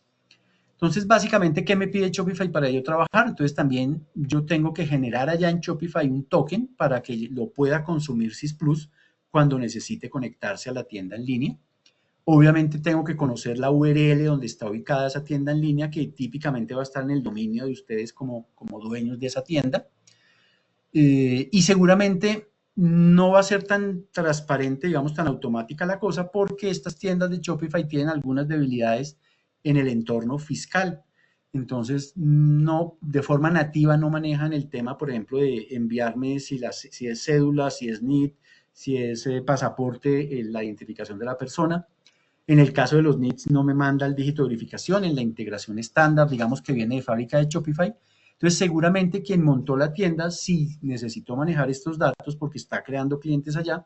[SPEAKER 1] Entonces, básicamente, ¿qué me pide Shopify para yo trabajar? Entonces, también yo tengo que generar allá en Shopify un token para que lo pueda consumir SysPlus cuando necesite conectarse a la tienda en línea. Obviamente, tengo que conocer la URL donde está ubicada esa tienda en línea, que típicamente va a estar en el dominio de ustedes como dueños de esa tienda. Y seguramente no va a ser tan transparente, digamos, tan automática la cosa, porque estas tiendas de Shopify tienen algunas debilidades en el entorno fiscal. Entonces, no, de forma nativa no manejan el tema, por ejemplo, de enviarme si es cédula, si es NIT, si es pasaporte, la identificación de la persona. En el caso de los NITs no me manda el dígito de verificación en la integración estándar, digamos que viene de fábrica de Shopify. Entonces, seguramente quien montó la tienda, si necesitó manejar estos datos porque está creando clientes allá,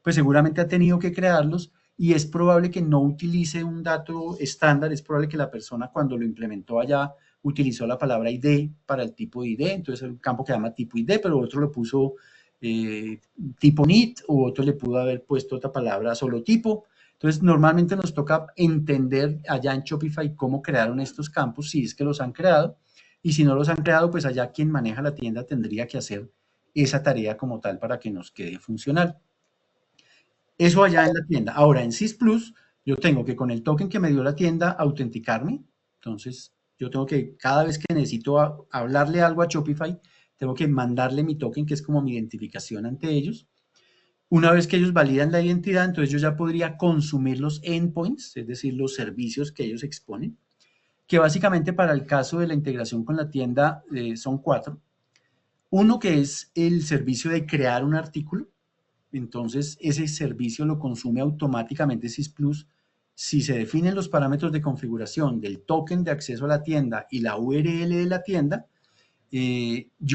[SPEAKER 1] pues seguramente ha tenido que crearlos y es probable que no utilice un dato estándar, es probable que la persona cuando lo implementó allá utilizó la palabra ID para el tipo de ID, entonces el campo que llama tipo ID, pero otro lo puso tipo NIT o otro le pudo haber puesto otra palabra solo tipo. Entonces, normalmente nos toca entender allá en Shopify cómo crearon estos campos, si es que los han creado, y si no los han creado, pues allá quien maneja la tienda tendría que hacer esa tarea como tal para que nos quede funcional. Eso allá en la tienda. Ahora, en SysPlus, yo tengo que con el token que me dio la tienda autenticarme. Entonces, yo tengo que, cada vez que necesito hablarle algo a Shopify, tengo que mandarle mi token, que es como mi identificación ante ellos. Una vez que ellos validan la identidad, entonces yo ya podría consumir los endpoints, es decir, los servicios que ellos exponen, que básicamente para el caso de la integración con la tienda son 4. Uno que es el servicio de crear un artículo, entonces ese servicio lo consume automáticamente SysPlus si se definen los parámetros de configuración del token de acceso a la tienda y la URL de la tienda.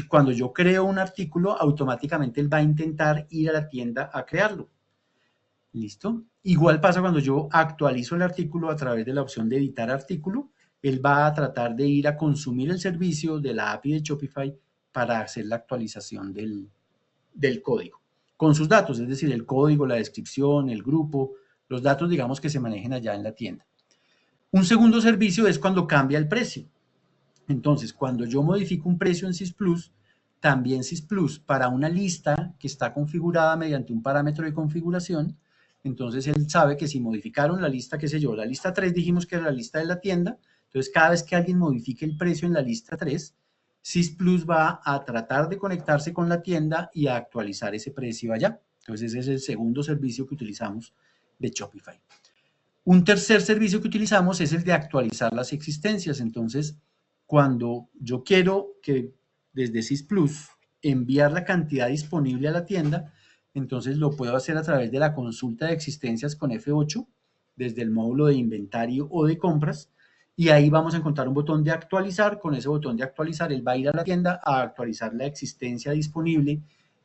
[SPEAKER 1] Cuando yo creo un artículo, automáticamente él va a intentar ir a la tienda a crearlo. ¿Listo? Igual pasa cuando yo actualizo el artículo a través de la opción de editar artículo, él va a tratar de ir a consumir el servicio de la API de Shopify para hacer la actualización del código, con sus datos, es decir, el código, la descripción, el grupo, los datos, digamos, que se manejen allá en la tienda. Un segundo servicio es cuando cambia el precio. Entonces, cuando yo modifico un precio en SysPlus, también SysPlus, para una lista que está configurada mediante un parámetro de configuración, entonces él sabe que si modificaron la lista, qué sé yo, la lista 3 dijimos que era la lista de la tienda, entonces cada vez que alguien modifique el precio en la lista 3, SysPlus va a tratar de conectarse con la tienda y a actualizar ese precio allá. Entonces ese es el segundo servicio que utilizamos de Shopify. Un tercer servicio que utilizamos es el de actualizar las existencias. Entonces, cuando yo quiero que desde SysPlus enviar la cantidad disponible a la tienda, entonces lo puedo hacer a través de la consulta de existencias con F8, desde el módulo de inventario o de compras, y ahí vamos a encontrar un botón de actualizar. Con ese botón de actualizar, él va a ir a la tienda a actualizar la existencia disponible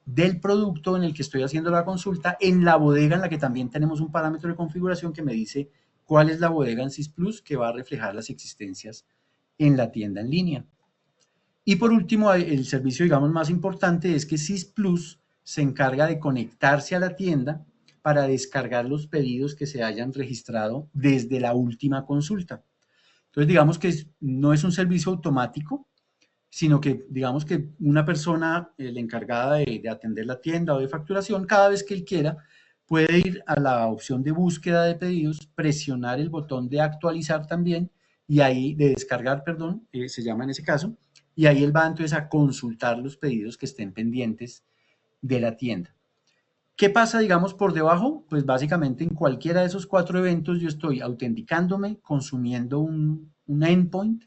[SPEAKER 1] del producto en el que estoy haciendo la consulta en la bodega, en la que también tenemos un parámetro de configuración que me dice cuál es la bodega en SYS Plus que va a reflejar las existencias en la tienda en línea. Y por último, el servicio, digamos, más importante es que SYS Plus se encarga de conectarse a la tienda para descargar los pedidos que se hayan registrado desde la última consulta. Entonces, digamos que no es un servicio automático, sino que digamos que una persona, la encargada de atender la tienda o de facturación, cada vez que él quiera, puede ir a la opción de búsqueda de pedidos, presionar el botón de actualizar también, y ahí, de descargar, perdón, se llama en ese caso, y ahí él va entonces a consultar los pedidos que estén pendientes de la tienda. ¿Qué pasa, digamos, por debajo? Pues básicamente en cualquiera de esos 4 eventos yo estoy autenticándome, consumiendo un endpoint,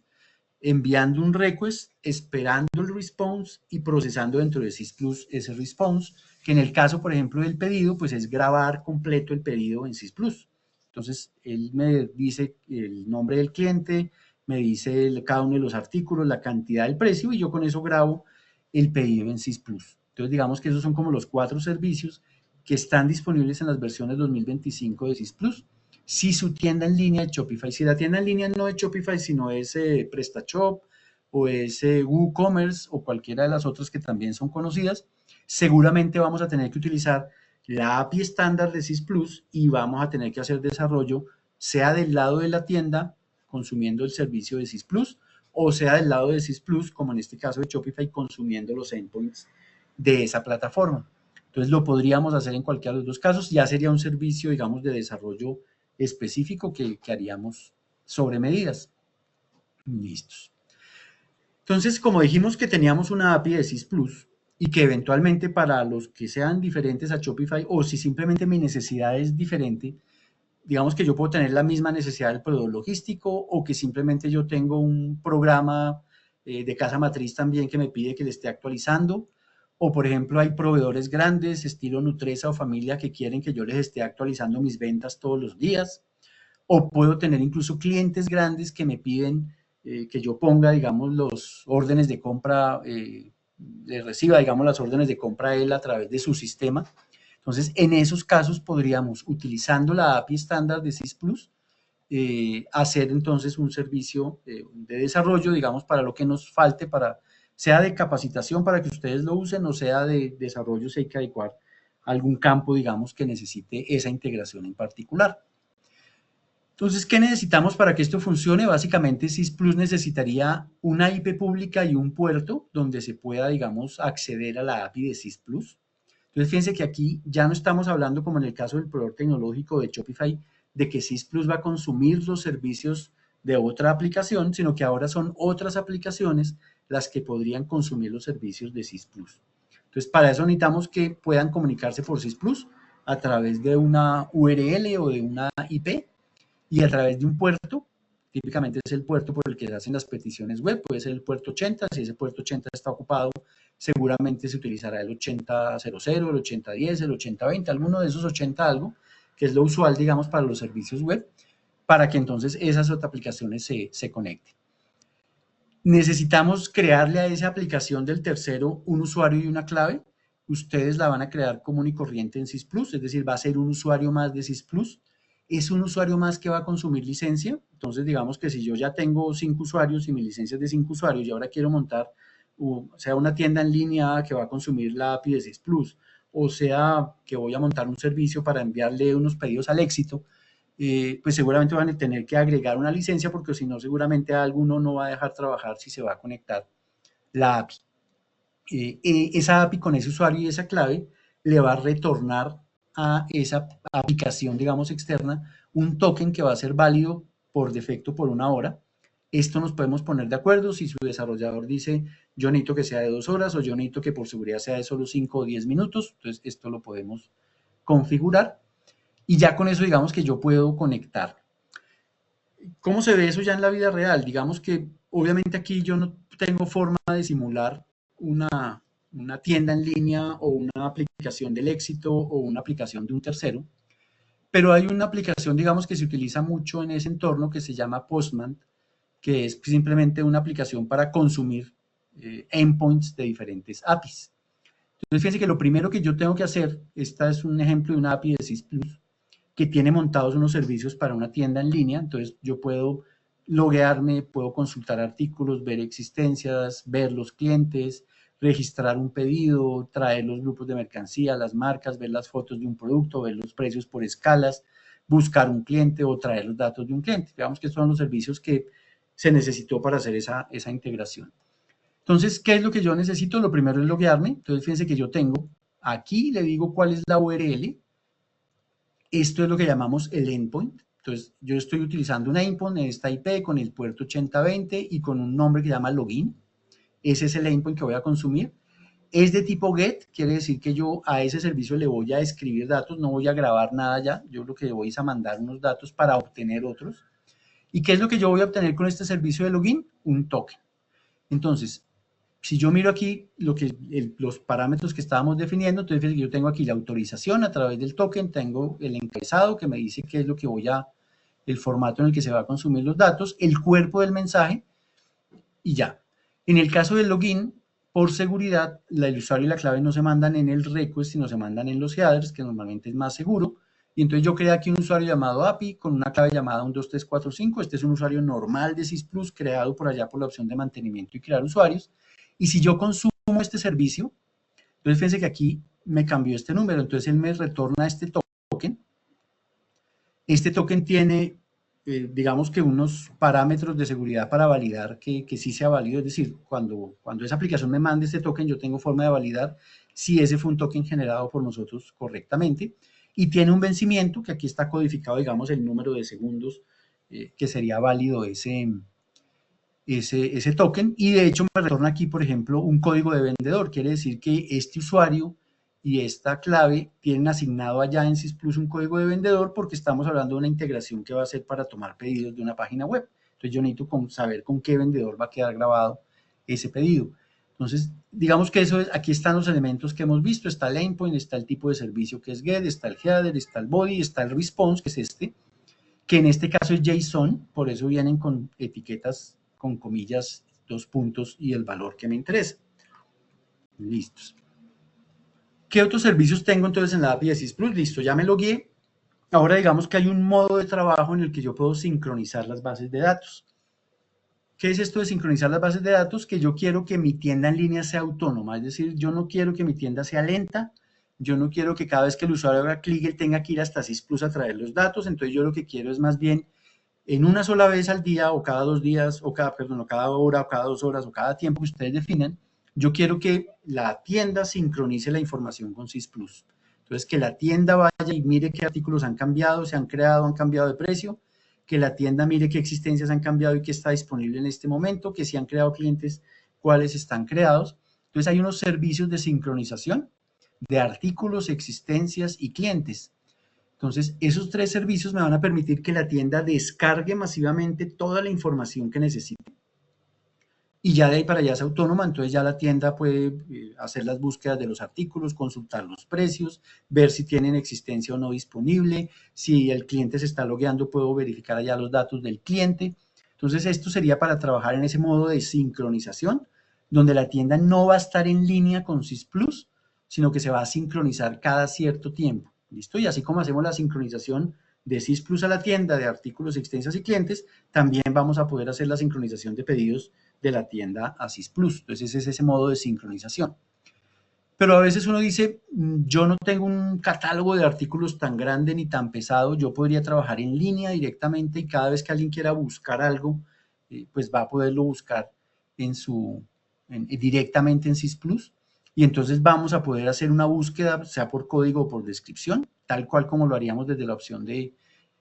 [SPEAKER 1] enviando un request, esperando el response y procesando dentro de SYS Plus ese response, que en el caso, por ejemplo, del pedido, pues es grabar completo el pedido en SYS Plus. Entonces, él me dice el nombre del cliente, me dice cada uno de los artículos, la cantidad, el precio, y yo con eso grabo el pedido en SYS Plus. Entonces, digamos que esos son como los 4 servicios que están disponibles en las versiones 2025 de SYS Plus. Si su tienda en línea es Shopify, si la tienda en línea no es Shopify, sino es PrestaShop o es WooCommerce o cualquiera de las otras que también son conocidas, seguramente vamos a tener que utilizar la API estándar de SYS Plus y vamos a tener que hacer desarrollo, sea del lado de la tienda, consumiendo el servicio de SYS Plus, o sea del lado de SYS Plus, como en este caso de Shopify, consumiendo los endpoints de esa plataforma. Entonces lo podríamos hacer en cualquiera de los dos casos, ya sería un servicio, digamos, de desarrollo específico que haríamos sobre medidas. Listos. Entonces, como dijimos que teníamos una API de SYS Plus y que eventualmente para los que sean diferentes a Shopify o si simplemente mi necesidad es diferente, digamos que yo puedo tener la misma necesidad del proveedor logístico o que simplemente yo tengo un programa de casa matriz también que me pide que le esté actualizando, o por ejemplo hay proveedores grandes estilo Nutresa o Familia que quieren que yo les esté actualizando mis ventas todos los días, o puedo tener incluso clientes grandes que me piden que yo ponga, digamos, los órdenes de compra, le reciba, digamos, las órdenes de compra a él a través de su sistema. Entonces, en esos casos podríamos, utilizando la API estándar de SYS Plus, hacer entonces un servicio de desarrollo, digamos, para lo que nos falte, para, sea de capacitación para que ustedes lo usen o sea de desarrollo, si hay que adecuar algún campo, digamos, que necesite esa integración en particular. Entonces, ¿qué necesitamos para que esto funcione? Básicamente, SYS Plus necesitaría una IP pública y un puerto donde se pueda, digamos, acceder a la API de SYS Plus. Entonces, fíjense que aquí ya no estamos hablando, como en el caso del proveedor tecnológico de Shopify, de que SYS Plus va a consumir los servicios de otra aplicación, sino que ahora son otras aplicaciones las que podrían consumir los servicios de SYS Plus. Entonces, para eso necesitamos que puedan comunicarse por SYS Plus a través de una URL o de una IP, y a través de un puerto, típicamente es el puerto por el que se hacen las peticiones web, puede ser el puerto 80, si ese puerto 80 está ocupado, seguramente se utilizará el 8000, el 8010, el 8020, alguno de esos 80 algo, que es lo usual, digamos, para los servicios web, para que entonces esas otras aplicaciones se conecten. Necesitamos crearle a esa aplicación del tercero un usuario y una clave. Ustedes la van a crear común y corriente en SYS Plus, es decir, va a ser un usuario más de SYS Plus. Es un usuario más que va a consumir licencia. Entonces, digamos que si yo ya tengo 5 usuarios y mi licencia es de 5 usuarios y ahora quiero montar, o sea, una tienda en línea que va a consumir la API de SYS Plus, o sea, que voy a montar un servicio para enviarle unos pedidos al Éxito, pues seguramente van a tener que agregar una licencia porque si no, seguramente alguno no va a dejar trabajar si se va a conectar la API. Esa API con ese usuario y esa clave le va a retornar a esa aplicación, digamos, externa, un token que va a ser válido por defecto por 1 hora. Esto nos podemos poner de acuerdo si su desarrollador dice yo necesito que sea de 2 horas o yo necesito que por seguridad sea de solo 5 o 10 minutos. Entonces, esto lo podemos configurar y ya con eso, digamos que yo puedo conectar. ¿Cómo se ve eso ya en la vida real? Digamos que obviamente aquí yo no tengo forma de simular una tienda en línea o una aplicación del Éxito o una aplicación de un tercero, pero hay una aplicación, digamos, que se utiliza mucho en ese entorno que se llama Postman, que es simplemente una aplicación para consumir endpoints de diferentes APIs. Entonces, fíjense que lo primero que yo tengo que hacer, esta es un ejemplo de una API de Sys Plus, que tiene montados unos servicios para una tienda en línea, entonces yo puedo loguearme, puedo consultar artículos, ver existencias, ver los clientes, registrar un pedido, traer los grupos de mercancía, las marcas, ver las fotos de un producto, ver los precios por escalas, buscar un cliente o traer los datos de un cliente. Digamos que estos son los servicios que se necesitó para hacer esa integración. Entonces, ¿qué es lo que yo necesito? Lo primero es loguearme. Entonces, fíjense que yo tengo aquí, le digo cuál es la URL. Esto es lo que llamamos el endpoint. Entonces, yo estoy utilizando un endpoint en esta IP con el puerto 8020 y con un nombre que se llama login. Ese es el endpoint que voy a consumir. Es de tipo GET, quiere decir que yo a ese servicio le voy a escribir datos, no voy a grabar nada ya. Yo lo que voy es a mandar unos datos para obtener otros. ¿Y qué es lo que yo voy a obtener con este servicio de login? Un token. Entonces, si yo miro aquí los parámetros que estábamos definiendo, entonces yo tengo aquí la autorización a través del token, tengo el encabezado que me dice qué es lo que el formato en el que se va a consumir los datos, el cuerpo del mensaje y ya. En el caso del login, por seguridad, el usuario y la clave no se mandan en el request, sino se mandan en los headers, que normalmente es más seguro. Y entonces yo creé aquí un usuario llamado API con una clave llamada 12345. Este es un usuario normal de Sys Plus, creado por allá por la opción de mantenimiento y crear usuarios. Y si yo consumo este servicio, entonces fíjense que aquí me cambió este número, entonces él me retorna este token. Este token tiene, digamos que unos parámetros de seguridad para validar que sí sea válido, es decir, cuando esa aplicación me mande este token, yo tengo forma de validar si ese fue un token generado por nosotros correctamente, y tiene un vencimiento, que aquí está codificado, digamos, el número de segundos que sería válido ese token, y de hecho me retorna aquí, por ejemplo, un código de vendedor. Quiere decir que este usuario y esta clave tienen asignado allá en Sys Plus un código de vendedor, porque estamos hablando de una integración que va a ser para tomar pedidos de una página web. Entonces yo necesito saber con qué vendedor va a quedar grabado ese pedido. Entonces, digamos que aquí están los elementos que hemos visto. Está el endpoint, está el tipo de servicio que es GET, está el header, está el body, está el response, que es este, que en este caso es JSON, por eso vienen con etiquetas con comillas, 2 puntos y el valor que me interesa. Listos. ¿Qué otros servicios tengo entonces en la API de Sys Plus? Listo, ya me logué. Ahora digamos que hay un modo de trabajo en el que yo puedo sincronizar las bases de datos. ¿Qué es esto de sincronizar las bases de datos? Que yo quiero que mi tienda en línea sea autónoma, es decir, yo no quiero que mi tienda sea lenta, yo no quiero que cada vez que el usuario haga clic él tenga que ir hasta Sys Plus a traer los datos, entonces yo lo que quiero es más bien en una sola vez al día o cada 2 días o cada hora o cada 2 horas o cada tiempo que ustedes definan, yo quiero que la tienda sincronice la información con Sys Plus. Entonces, que la tienda vaya y mire qué artículos han cambiado, se han creado, han cambiado de precio, que la tienda mire qué existencias han cambiado y qué está disponible en este momento, que si han creado clientes, cuáles están creados. Entonces, hay unos servicios de sincronización de artículos, existencias y clientes. Entonces, esos 3 servicios me van a permitir que la tienda descargue masivamente toda la información que necesite. Y ya de ahí para allá es autónoma, entonces ya la tienda puede hacer las búsquedas de los artículos, consultar los precios, ver si tienen existencia o no disponible. Si el cliente se está logueando, puedo verificar allá los datos del cliente. Entonces, esto sería para trabajar en ese modo de sincronización, donde la tienda no va a estar en línea con Sys Plus, sino que se va a sincronizar cada cierto tiempo. ¿Listo? Y así como hacemos la sincronización de Sys Plus a la tienda de artículos, existencias y clientes, también vamos a poder hacer la sincronización de pedidos de la tienda a Sys Plus. Entonces, ese es ese modo de sincronización. Pero a veces uno dice, yo no tengo un catálogo de artículos tan grande ni tan pesado, yo podría trabajar en línea directamente y cada vez que alguien quiera buscar algo, pues va a poderlo buscar directamente en Sys Plus. Y entonces vamos a poder hacer una búsqueda, sea por código o por descripción, tal cual como lo haríamos desde la opción de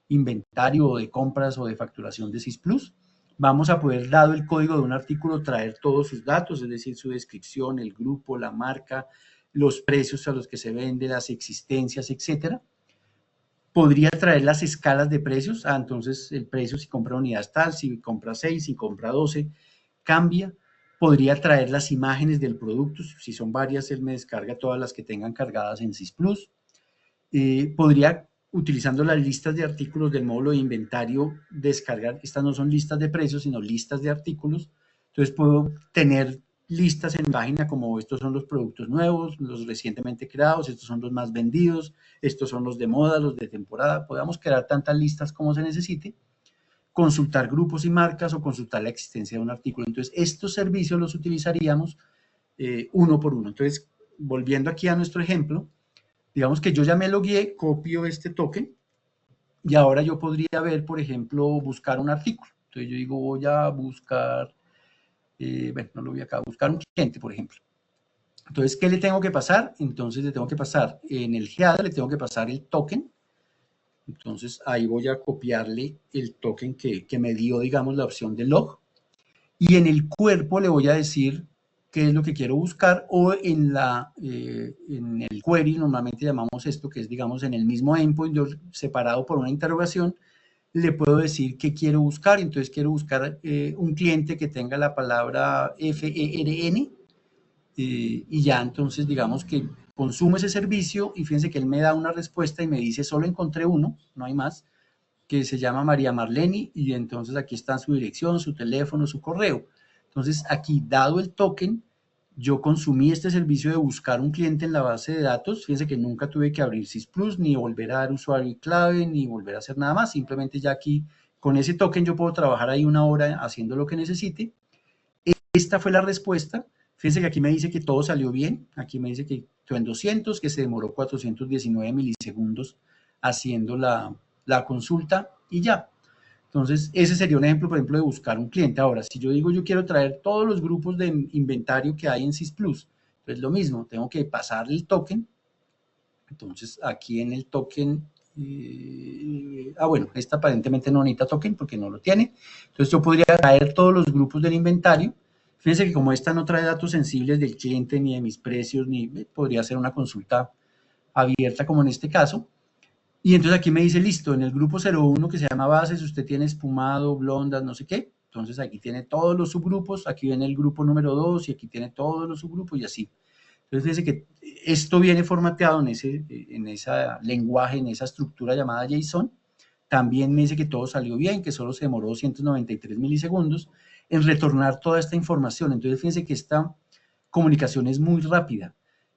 [SPEAKER 1] inventario o de compras o de facturación de Sys Plus. Vamos a poder, dado el código de un artículo, traer todos sus datos, es decir, su descripción, el grupo, la marca, los precios a los que se vende, las existencias, etcétera. Podría traer las escalas de precios, entonces el precio si compra unidades tal, si compra 6, si compra 12, cambia. Podría traer las imágenes del producto, si son varias, él me descarga todas las que tengan cargadas en Sys Plus. Podría utilizando las listas de artículos del módulo de inventario, descargar, estas no son listas de precios, sino listas de artículos. Entonces puedo tener listas en página como estos son los productos nuevos, los recientemente creados, estos son los más vendidos, estos son los de moda, los de temporada. Podamos crear tantas listas como se necesite, consultar grupos y marcas o consultar la existencia de un artículo. Entonces, estos servicios los utilizaríamos uno por uno. Entonces, volviendo aquí a nuestro ejemplo, digamos que yo ya me logueé, copio este token y ahora yo podría ver, por ejemplo, buscar un artículo. Entonces yo digo, voy a buscar, bueno, no lo voy acá, buscar un cliente, por ejemplo. Entonces, ¿qué le tengo que pasar? Entonces le tengo que pasar, en el GEADA le tengo que pasar el token. Entonces ahí voy a copiarle el token que me dio, digamos, la opción de log. Y en el cuerpo le voy a decir qué es lo que quiero buscar, o en el query, normalmente llamamos esto, que es, digamos, en el mismo endpoint, separado por una interrogación, le puedo decir qué quiero buscar. Entonces quiero buscar un cliente que tenga la palabra FERN, y ya entonces digamos que consumo ese servicio y fíjense que él me da una respuesta y me dice solo encontré uno, no hay más, que se llama María Marleni, y entonces aquí está su dirección, su teléfono, su correo. Entonces aquí, dado el token, yo consumí este servicio de buscar un cliente en la base de datos. Fíjense que nunca tuve que abrir SysPlus, ni volver a dar usuario y clave, ni volver a hacer nada más. Simplemente ya aquí, con ese token, yo puedo trabajar ahí una hora haciendo lo que necesite. Esta fue la respuesta. Fíjense que aquí me dice que todo salió bien. Aquí me dice que quedó en 200, que se demoró 419 milisegundos haciendo la consulta y ya. Entonces, ese sería un ejemplo, por ejemplo, de buscar un cliente. Ahora, si yo digo yo quiero traer todos los grupos de inventario que hay en SysPlus, pues lo mismo, tengo que pasarle el token. Entonces, aquí en el token, bueno, esta aparentemente no necesita token porque no lo tiene. Entonces, yo podría traer todos los grupos del inventario. Fíjense que como esta no trae datos sensibles del cliente, ni de mis precios, ni podría ser una consulta abierta como en este caso. Y entonces aquí me dice, listo, en el grupo 01 que se llama bases, usted tiene espumado, blondas, no sé qué. Entonces aquí tiene todos los subgrupos, aquí viene el grupo número 2 y aquí tiene todos los subgrupos y así. Entonces dice que esto viene formateado en ese lenguaje, en esa estructura llamada JSON. También me dice que todo salió bien, que solo se demoró 293 milisegundos en retornar toda esta información. Entonces fíjense que esta comunicación es muy rápida.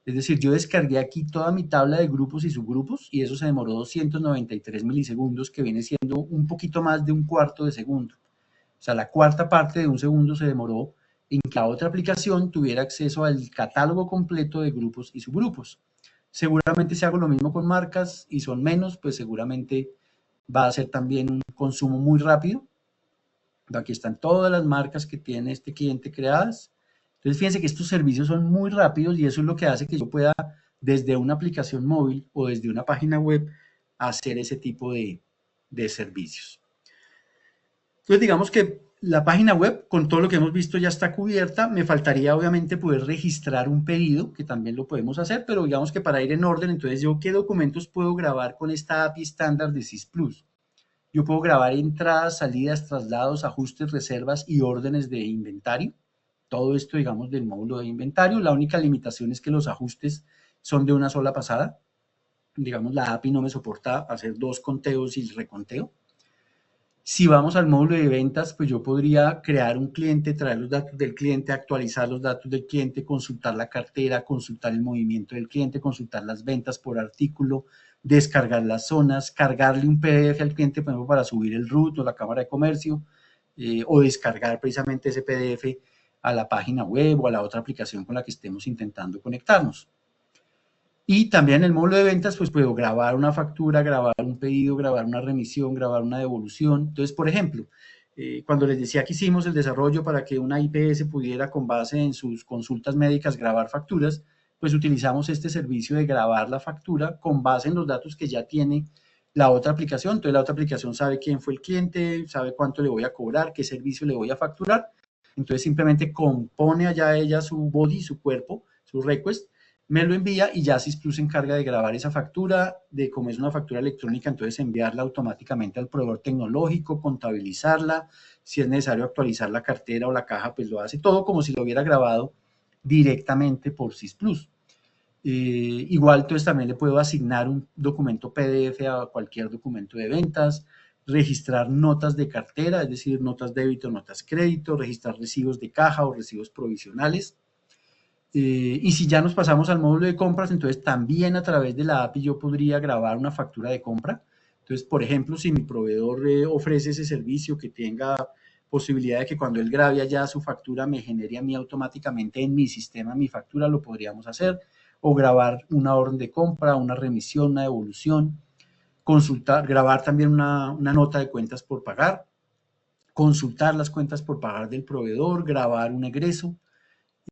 [SPEAKER 1] Es decir, yo descargué aquí toda mi tabla de grupos y subgrupos y eso se demoró 293 milisegundos, que viene siendo un poquito más de un cuarto de segundo. O sea, la cuarta parte de un segundo se demoró en que la otra aplicación tuviera acceso al catálogo completo de grupos y subgrupos. Seguramente si hago lo mismo con marcas y son menos, pues seguramente va a ser también un consumo muy rápido. Aquí están todas las marcas que tiene este cliente creadas. Entonces, fíjense que estos servicios son muy rápidos y eso es lo que hace que yo pueda, desde una aplicación móvil o desde una página web, hacer ese tipo de servicios. Entonces, digamos que la página web, con todo lo que hemos visto, ya está cubierta. Me faltaría, obviamente, poder registrar un pedido, que también lo podemos hacer, pero digamos que para ir en orden, entonces, ¿yo qué documentos puedo grabar con esta API estándar de SysPlus? Yo puedo grabar entradas, salidas, traslados, ajustes, reservas y órdenes de inventario. Todo esto, digamos, del módulo de inventario. La única limitación es que los ajustes son de una sola pasada. Digamos, la API no me soporta hacer 2 conteos y el reconteo. Si vamos al módulo de ventas, pues yo podría crear un cliente, traer los datos del cliente, actualizar los datos del cliente, consultar la cartera, consultar el movimiento del cliente, consultar las ventas por artículo, descargar las zonas, cargarle un PDF al cliente, por ejemplo, para subir el RUT o la Cámara de Comercio, o descargar precisamente ese PDF a la página web o a la otra aplicación con la que estemos intentando conectarnos. Y también en el módulo de ventas, pues puedo grabar una factura, grabar un pedido, grabar una remisión, grabar una devolución. Entonces, por ejemplo, cuando les decía que hicimos el desarrollo para que una IPS pudiera, con base en sus consultas médicas, grabar facturas, pues utilizamos este servicio de grabar la factura con base en los datos que ya tiene la otra aplicación. Entonces, la otra aplicación sabe quién fue el cliente, sabe cuánto le voy a cobrar, qué servicio le voy a facturar. Entonces, simplemente compone allá ella su body, su cuerpo, su request, me lo envía y ya SysPlus se encarga de grabar esa factura, de como es una factura electrónica, entonces enviarla automáticamente al proveedor tecnológico, contabilizarla, si es necesario actualizar la cartera o la caja, pues lo hace todo como si lo hubiera grabado directamente por SysPlus. Igual entonces también le puedo asignar un documento PDF a cualquier documento de ventas, registrar notas de cartera, es decir, notas débito, notas crédito, registrar recibos de caja o recibos provisionales. Y si ya nos pasamos al módulo de compras, entonces también a través de la API yo podría grabar una factura de compra. Entonces, por ejemplo, si mi proveedor ofrece ese servicio que tenga posibilidad de que cuando él grabe allá su factura me genere a mí automáticamente en mi sistema mi factura, lo podríamos hacer. O grabar una orden de compra, una remisión, una devolución, consultar, grabar también una nota de cuentas por pagar, consultar las cuentas por pagar del proveedor, grabar un egreso.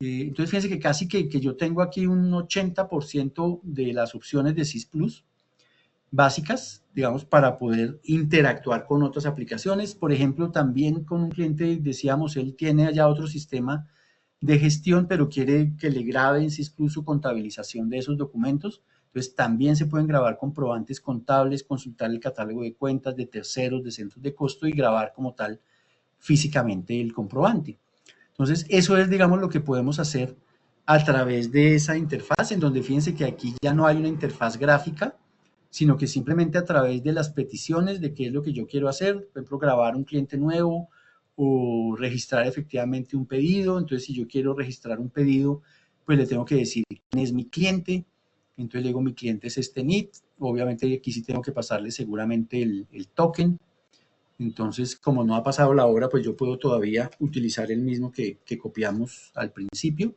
[SPEAKER 1] Entonces, fíjense que casi que yo tengo aquí un 80% de las opciones de SYS Plus básicas, digamos, para poder interactuar con otras aplicaciones. Por ejemplo, también con un cliente, decíamos, él tiene allá otro sistema de gestión, pero quiere que le grabe en SYS Plus su contabilización de esos documentos. Entonces, también se pueden grabar comprobantes contables, consultar el catálogo de cuentas de terceros, de centros de costo y grabar como tal físicamente el comprobante. Entonces, eso es, digamos, lo que podemos hacer a través de esa interfaz, en donde fíjense que aquí ya no hay una interfaz gráfica, sino que simplemente a través de las peticiones de qué es lo que yo quiero hacer, por ejemplo, grabar un cliente nuevo o registrar efectivamente un pedido. Entonces, si yo quiero registrar un pedido, pues le tengo que decir quién es mi cliente. Entonces le digo, mi cliente es este NIT. Obviamente aquí sí tengo que pasarle seguramente el token. Entonces, como no ha pasado la hora, pues yo puedo todavía utilizar el mismo que copiamos al principio.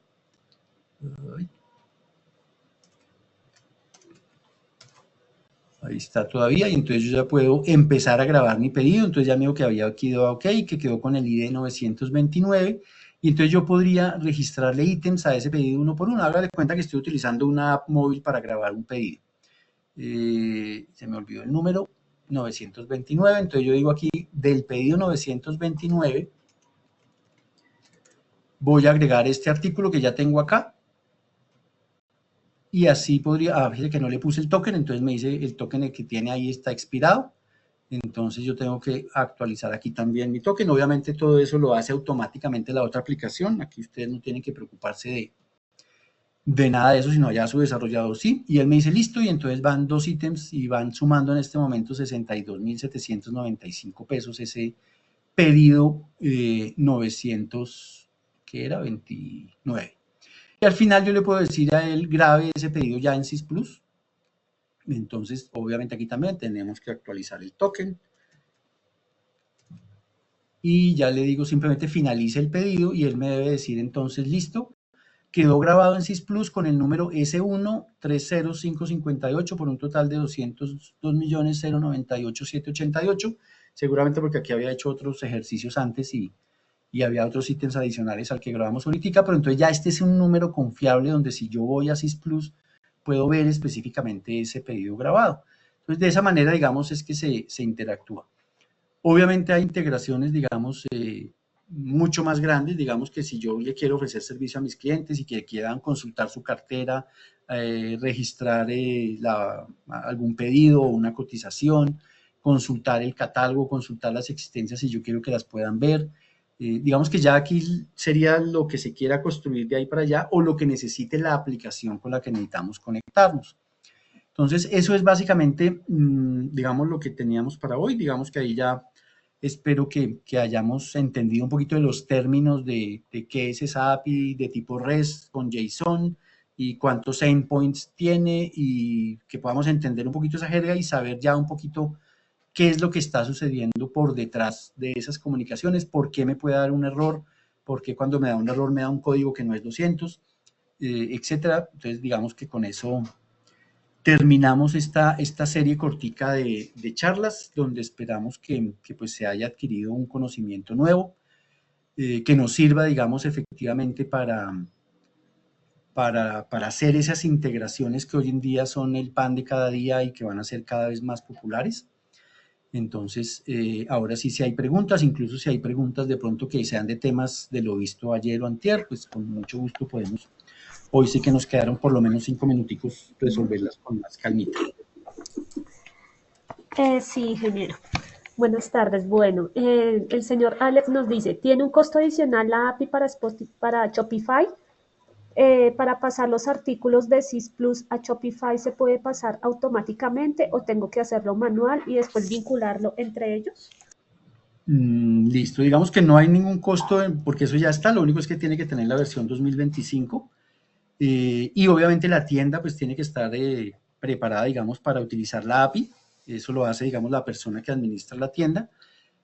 [SPEAKER 1] Ahí está todavía, y entonces yo ya puedo empezar a grabar mi pedido. Entonces ya me digo que había quedado ok, que quedó con el ID 929, y entonces yo podría registrarle ítems a ese pedido uno por uno. Hágale cuenta que estoy utilizando una app móvil para grabar un pedido. Se me olvidó el número, 929, entonces yo digo aquí, del pedido 929, voy a agregar este artículo que ya tengo acá, y así podría, fíjate que no le puse el token, entonces me dice el token que tiene ahí está expirado. Entonces yo tengo que actualizar aquí también mi token. Obviamente todo eso lo hace automáticamente la otra aplicación. Aquí ustedes no tienen que preocuparse de nada de eso, sino ya su desarrollador sí. Y él me dice listo, y entonces van dos ítems y van sumando en este momento 62.795 pesos ese pedido 900, ¿qué era? 29. Y al final yo le puedo decir a él, grabe ese pedido ya en SYS Plus. Entonces, obviamente aquí también tenemos que actualizar el token. Y ya le digo simplemente finalice el pedido y él me debe decir entonces listo, quedó grabado en SYS Plus con el número S1-300558 por un total de 202.098.788, seguramente porque aquí había hecho otros ejercicios antes y había otros ítems adicionales al que grabamos ahorita, pero entonces ya este es un número confiable donde si yo voy a SYS Plus puedo ver específicamente ese pedido grabado. Entonces de esa manera, digamos, es que se interactúa. Obviamente hay integraciones, digamos, mucho más grandes, digamos que si yo le quiero ofrecer servicio a mis clientes y que quieran consultar su cartera, registrar algún pedido o una cotización, consultar el catálogo, consultar las existencias si yo quiero que las puedan ver. Digamos que ya aquí sería lo que se quiera construir de ahí para allá o lo que necesite la aplicación con la que necesitamos conectarnos. Entonces, eso es básicamente, digamos, lo que teníamos para hoy. Digamos que ahí ya espero que hayamos entendido un poquito de los términos de qué es esa API de tipo REST con JSON y cuántos endpoints tiene, y que podamos entender un poquito esa jerga y saber ya un poquito qué es lo que está sucediendo por detrás de esas comunicaciones, por qué me puede dar un error, por qué cuando me da un error me da un código que no es 200, etcétera. Entonces, digamos que con eso terminamos esta serie cortica de charlas donde esperamos que pues se haya adquirido un conocimiento nuevo, que nos sirva, digamos, efectivamente para hacer esas integraciones que hoy en día son el pan de cada día y que van a ser cada vez más populares. Entonces, ahora sí, si hay preguntas, incluso si hay preguntas de pronto que sean de temas de lo visto ayer o antier, pues con mucho gusto podemos. Hoy sí que nos quedaron por lo menos 5 minuticos resolverlas con más calmita.
[SPEAKER 2] Sí, ingeniero. Buenas tardes. Bueno, el señor Alex nos dice, ¿tiene un costo adicional la API para Shopify? Para pasar los artículos de Sys Plus a Shopify, ¿se puede pasar automáticamente o tengo que hacerlo manual y después vincularlo entre ellos?
[SPEAKER 1] Listo, digamos que no hay ningún costo porque eso ya está, lo único es que tiene que tener la versión 2025 y obviamente la tienda pues tiene que estar preparada, digamos, para utilizar la API, eso lo hace, digamos, la persona que administra la tienda.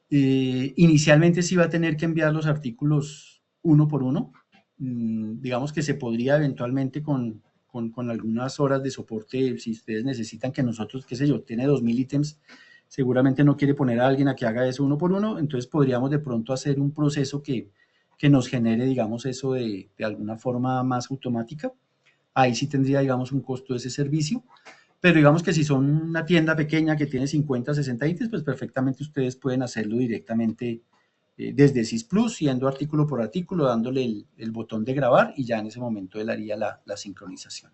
[SPEAKER 1] Inicialmente sí va a tener que enviar los artículos uno por uno, digamos que se podría eventualmente con algunas horas de soporte, si ustedes necesitan que nosotros, qué sé yo, tiene 2000 ítems, seguramente no quiere poner a alguien a que haga eso uno por uno, entonces podríamos de pronto hacer un proceso que nos genere, digamos, eso de alguna forma más automática. Ahí sí tendría, digamos, un costo de ese servicio, pero digamos que si son una tienda pequeña que tiene 50, 60 ítems, pues perfectamente ustedes pueden hacerlo directamente desde Sys Plus, yendo artículo por artículo, dándole el botón de grabar y ya en ese momento él haría la sincronización.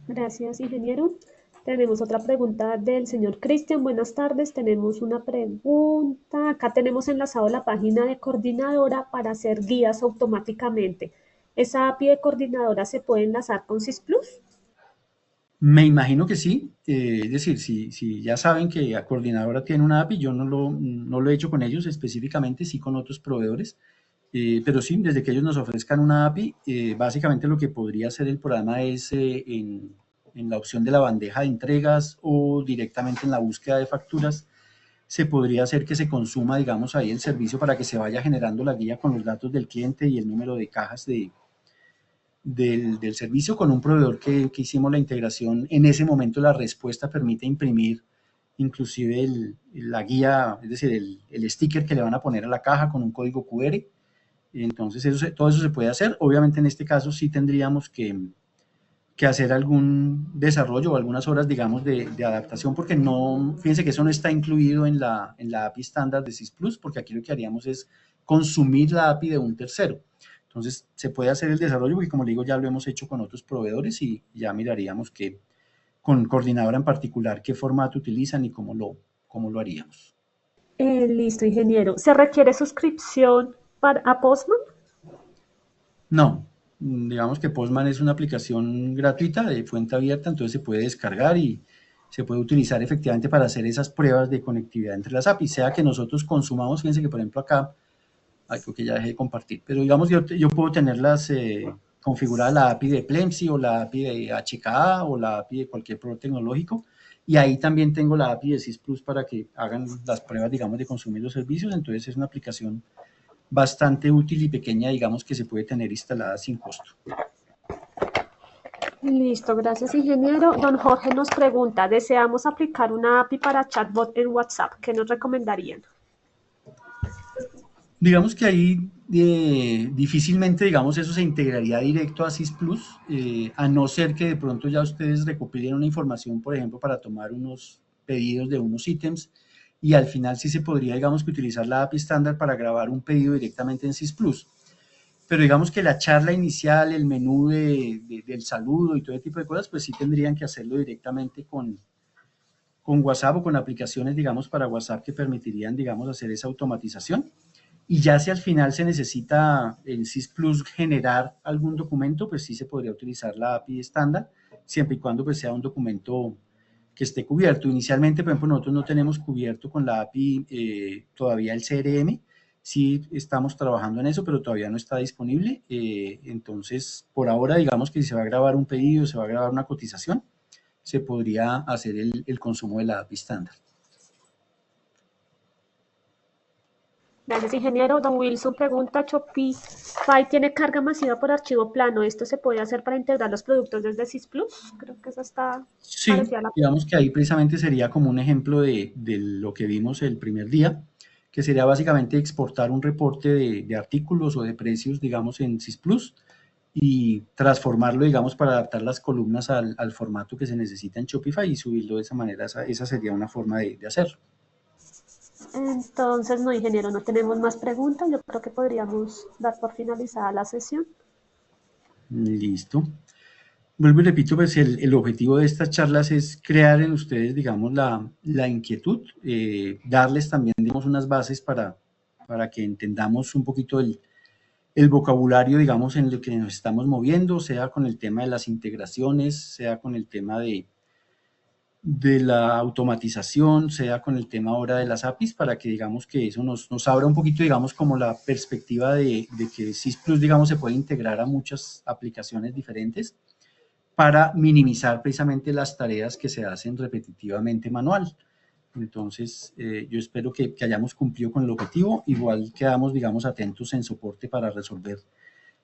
[SPEAKER 2] Gracias, ingeniero. Tenemos otra pregunta del señor Cristian. Buenas tardes. Tenemos una pregunta. Acá tenemos enlazado la página de coordinadora para hacer guías automáticamente. ¿Esa API de coordinadora se puede enlazar con Sys Plus?
[SPEAKER 1] Me imagino que sí, es decir, si ya saben que la coordinadora tiene una API, yo no lo he hecho con ellos específicamente, sí con otros proveedores, pero sí, desde que ellos nos ofrezcan una API, básicamente lo que podría hacer el programa es en la opción de la bandeja de entregas o directamente en la búsqueda de facturas, se podría hacer que se consuma, digamos, ahí el servicio para que se vaya generando la guía con los datos del cliente y el número de cajas del servicio con un proveedor que hicimos la integración. En ese momento la respuesta permite imprimir inclusive la guía, es decir, el sticker que le van a poner a la caja con un código QR. Entonces todo eso se puede hacer. Obviamente en este caso sí tendríamos que hacer algún desarrollo o algunas horas, digamos, de adaptación, porque no, fíjense que eso no está incluido en la API estándar de Sys Plus, porque aquí lo que haríamos es consumir la API de un tercero. Entonces, se puede hacer el desarrollo, porque como le digo, ya lo hemos hecho con otros proveedores y ya miraríamos que con Coordinadora en particular, qué formato utilizan y cómo lo haríamos.
[SPEAKER 2] Listo, ingeniero. ¿Se requiere suscripción a Postman?
[SPEAKER 1] No, digamos que Postman es una aplicación gratuita de fuente abierta, entonces se puede descargar y se puede utilizar efectivamente para hacer esas pruebas de conectividad entre las APIs, sea que nosotros consumamos, fíjense que por ejemplo acá, creo que ya dejé de compartir, pero digamos yo puedo tenerlas configurada la API de Plemsi o la API de HKA o la API de cualquier proveedor tecnológico, y ahí también tengo la API de Sys Plus para que hagan las pruebas, digamos, de consumir los servicios, entonces es una aplicación bastante útil y pequeña, digamos, que se puede tener instalada sin costo.
[SPEAKER 2] Listo, gracias, ingeniero. Don Jorge nos pregunta, deseamos aplicar una API para chatbot en WhatsApp. ¿Qué nos recomendarían?
[SPEAKER 1] Digamos que ahí difícilmente, digamos, eso se integraría directo a Sys Plus, a no ser que de pronto ya ustedes recopilen una información, por ejemplo, para tomar unos pedidos de unos ítems, y al final sí se podría, digamos, que utilizar la API estándar para grabar un pedido directamente en Sys Plus. Pero digamos que la charla inicial, el menú del saludo y todo ese tipo de cosas, pues sí tendrían que hacerlo directamente con WhatsApp o con aplicaciones, digamos, para WhatsApp que permitirían, digamos, hacer esa automatización. Y ya si al final se necesita en Sys Plus generar algún documento, pues sí se podría utilizar la API estándar, siempre y cuando pues sea un documento que esté cubierto. Inicialmente, por ejemplo, nosotros no tenemos cubierto con la API todavía el CRM, sí estamos trabajando en eso, pero todavía no está disponible. Entonces, por ahora, digamos que si se va a grabar un pedido, se va a grabar una cotización, se podría hacer el consumo de la API estándar.
[SPEAKER 2] Gracias, ingeniero. Don Wilson pregunta, ¿Shopify tiene carga masiva por archivo plano? ¿Esto se puede hacer para integrar los productos desde Sys Plus? Creo que esa está
[SPEAKER 1] Sí,
[SPEAKER 2] parecida a la...
[SPEAKER 1] digamos que ahí precisamente sería como un ejemplo de lo que vimos el primer día, que sería básicamente exportar un reporte de artículos o de precios, digamos, en Sys Plus y transformarlo, digamos, para adaptar las columnas al formato que se necesita en Shopify y subirlo de esa manera. Esa sería una forma de hacerlo.
[SPEAKER 2] Entonces, no, ingeniero, no tenemos más preguntas. Yo creo que podríamos dar por finalizada la sesión.
[SPEAKER 1] Listo. Vuelvo y repito, pues el objetivo de estas charlas es crear en ustedes, digamos, la inquietud, darles también, digamos, unas bases para que entendamos un poquito el vocabulario, digamos, en el que nos estamos moviendo, sea con el tema de las integraciones, sea con el tema de la automatización, sea con el tema ahora de las APIs, para que digamos que eso nos abra un poquito, digamos, como la perspectiva de que SYS Plus, digamos, se puede integrar a muchas aplicaciones diferentes para minimizar precisamente las tareas que se hacen repetitivamente manual. Entonces, yo espero que hayamos cumplido con el objetivo. Igual quedamos, digamos, atentos en soporte para resolver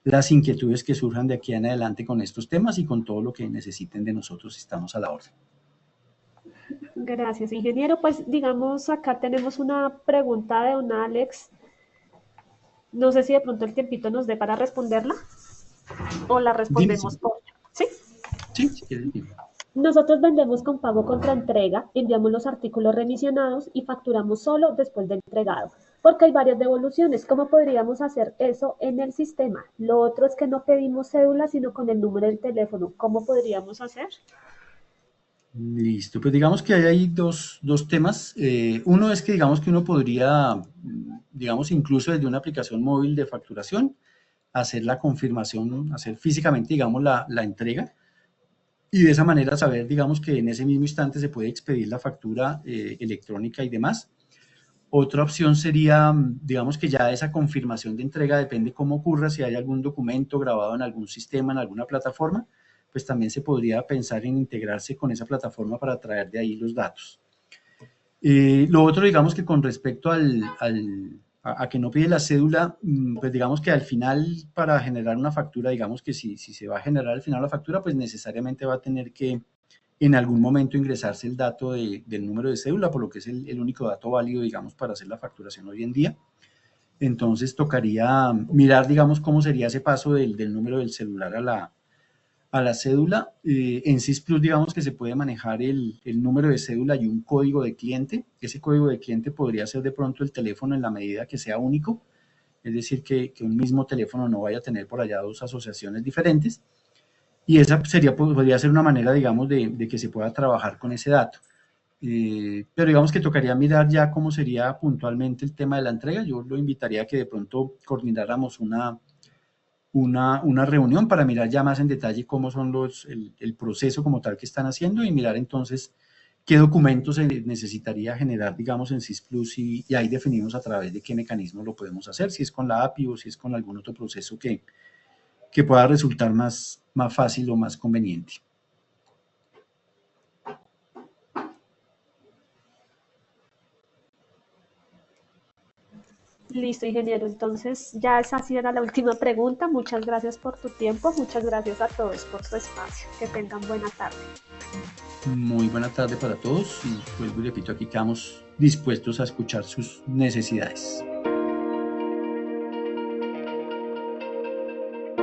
[SPEAKER 1] las inquietudes que surjan de aquí en adelante con estos temas y con todo lo que necesiten de nosotros, estamos a la orden.
[SPEAKER 2] Gracias, ingeniero. Pues digamos, acá tenemos una pregunta de don Alex. No sé si de pronto el tiempito nos dé para responderla o la
[SPEAKER 1] Dime,
[SPEAKER 2] respondemos por... ¿Sí?
[SPEAKER 1] sí, si quieres, dime.
[SPEAKER 2] Nosotros vendemos con pago contra entrega, enviamos los artículos remisionados y facturamos solo después de entregado, porque hay varias devoluciones. ¿Cómo podríamos hacer eso en el sistema? Lo otro es que no pedimos cédula, sino con el número del teléfono. ¿Cómo podríamos hacer?
[SPEAKER 1] Listo, pues digamos que hay ahí dos temas. Uno es que digamos que uno podría, digamos, incluso desde una aplicación móvil de facturación, hacer la confirmación, hacer físicamente, digamos, la entrega, y de esa manera saber, digamos, que en ese mismo instante se puede expedir la factura electrónica y demás. Otra opción sería, digamos, que ya esa confirmación de entrega depende cómo ocurra, si hay algún documento grabado en algún sistema, en alguna plataforma, pues también se podría pensar en integrarse con esa plataforma para traer de ahí los datos. Lo otro, digamos que con respecto a que no pide la cédula, pues digamos que al final para generar una factura, digamos que si se va a generar al final la factura, pues necesariamente va a tener que en algún momento ingresarse el dato del número de cédula, por lo que es el único dato válido, digamos, para hacer la facturación hoy en día. Entonces tocaría mirar, digamos, cómo sería ese paso del número del celular a la cédula. En SYS Plus, digamos que se puede manejar el número de cédula y un código de cliente. Ese código de cliente podría ser de pronto el teléfono en la medida que sea único, es decir, que un mismo teléfono no vaya a tener por allá dos asociaciones diferentes. Y esa podría ser una manera, digamos, de que se pueda trabajar con ese dato. Pero digamos que tocaría mirar ya cómo sería puntualmente el tema de la entrega. Yo lo invitaría a que de pronto coordináramos una reunión para mirar ya más en detalle cómo son el proceso como tal que están haciendo y mirar entonces qué documentos se necesitaría generar, digamos, en SYS Plus y ahí definimos a través de qué mecanismo lo podemos hacer, si es con la API o si es con algún otro proceso que pueda resultar más fácil o más conveniente.
[SPEAKER 2] Listo, ingeniero. Entonces, ya esa sí era la última pregunta. Muchas gracias por tu tiempo. Muchas gracias a todos por su espacio. Que tengan buena tarde.
[SPEAKER 1] Muy buena tarde para todos y vuelvo y repito, aquí quedamos dispuestos a escuchar sus necesidades.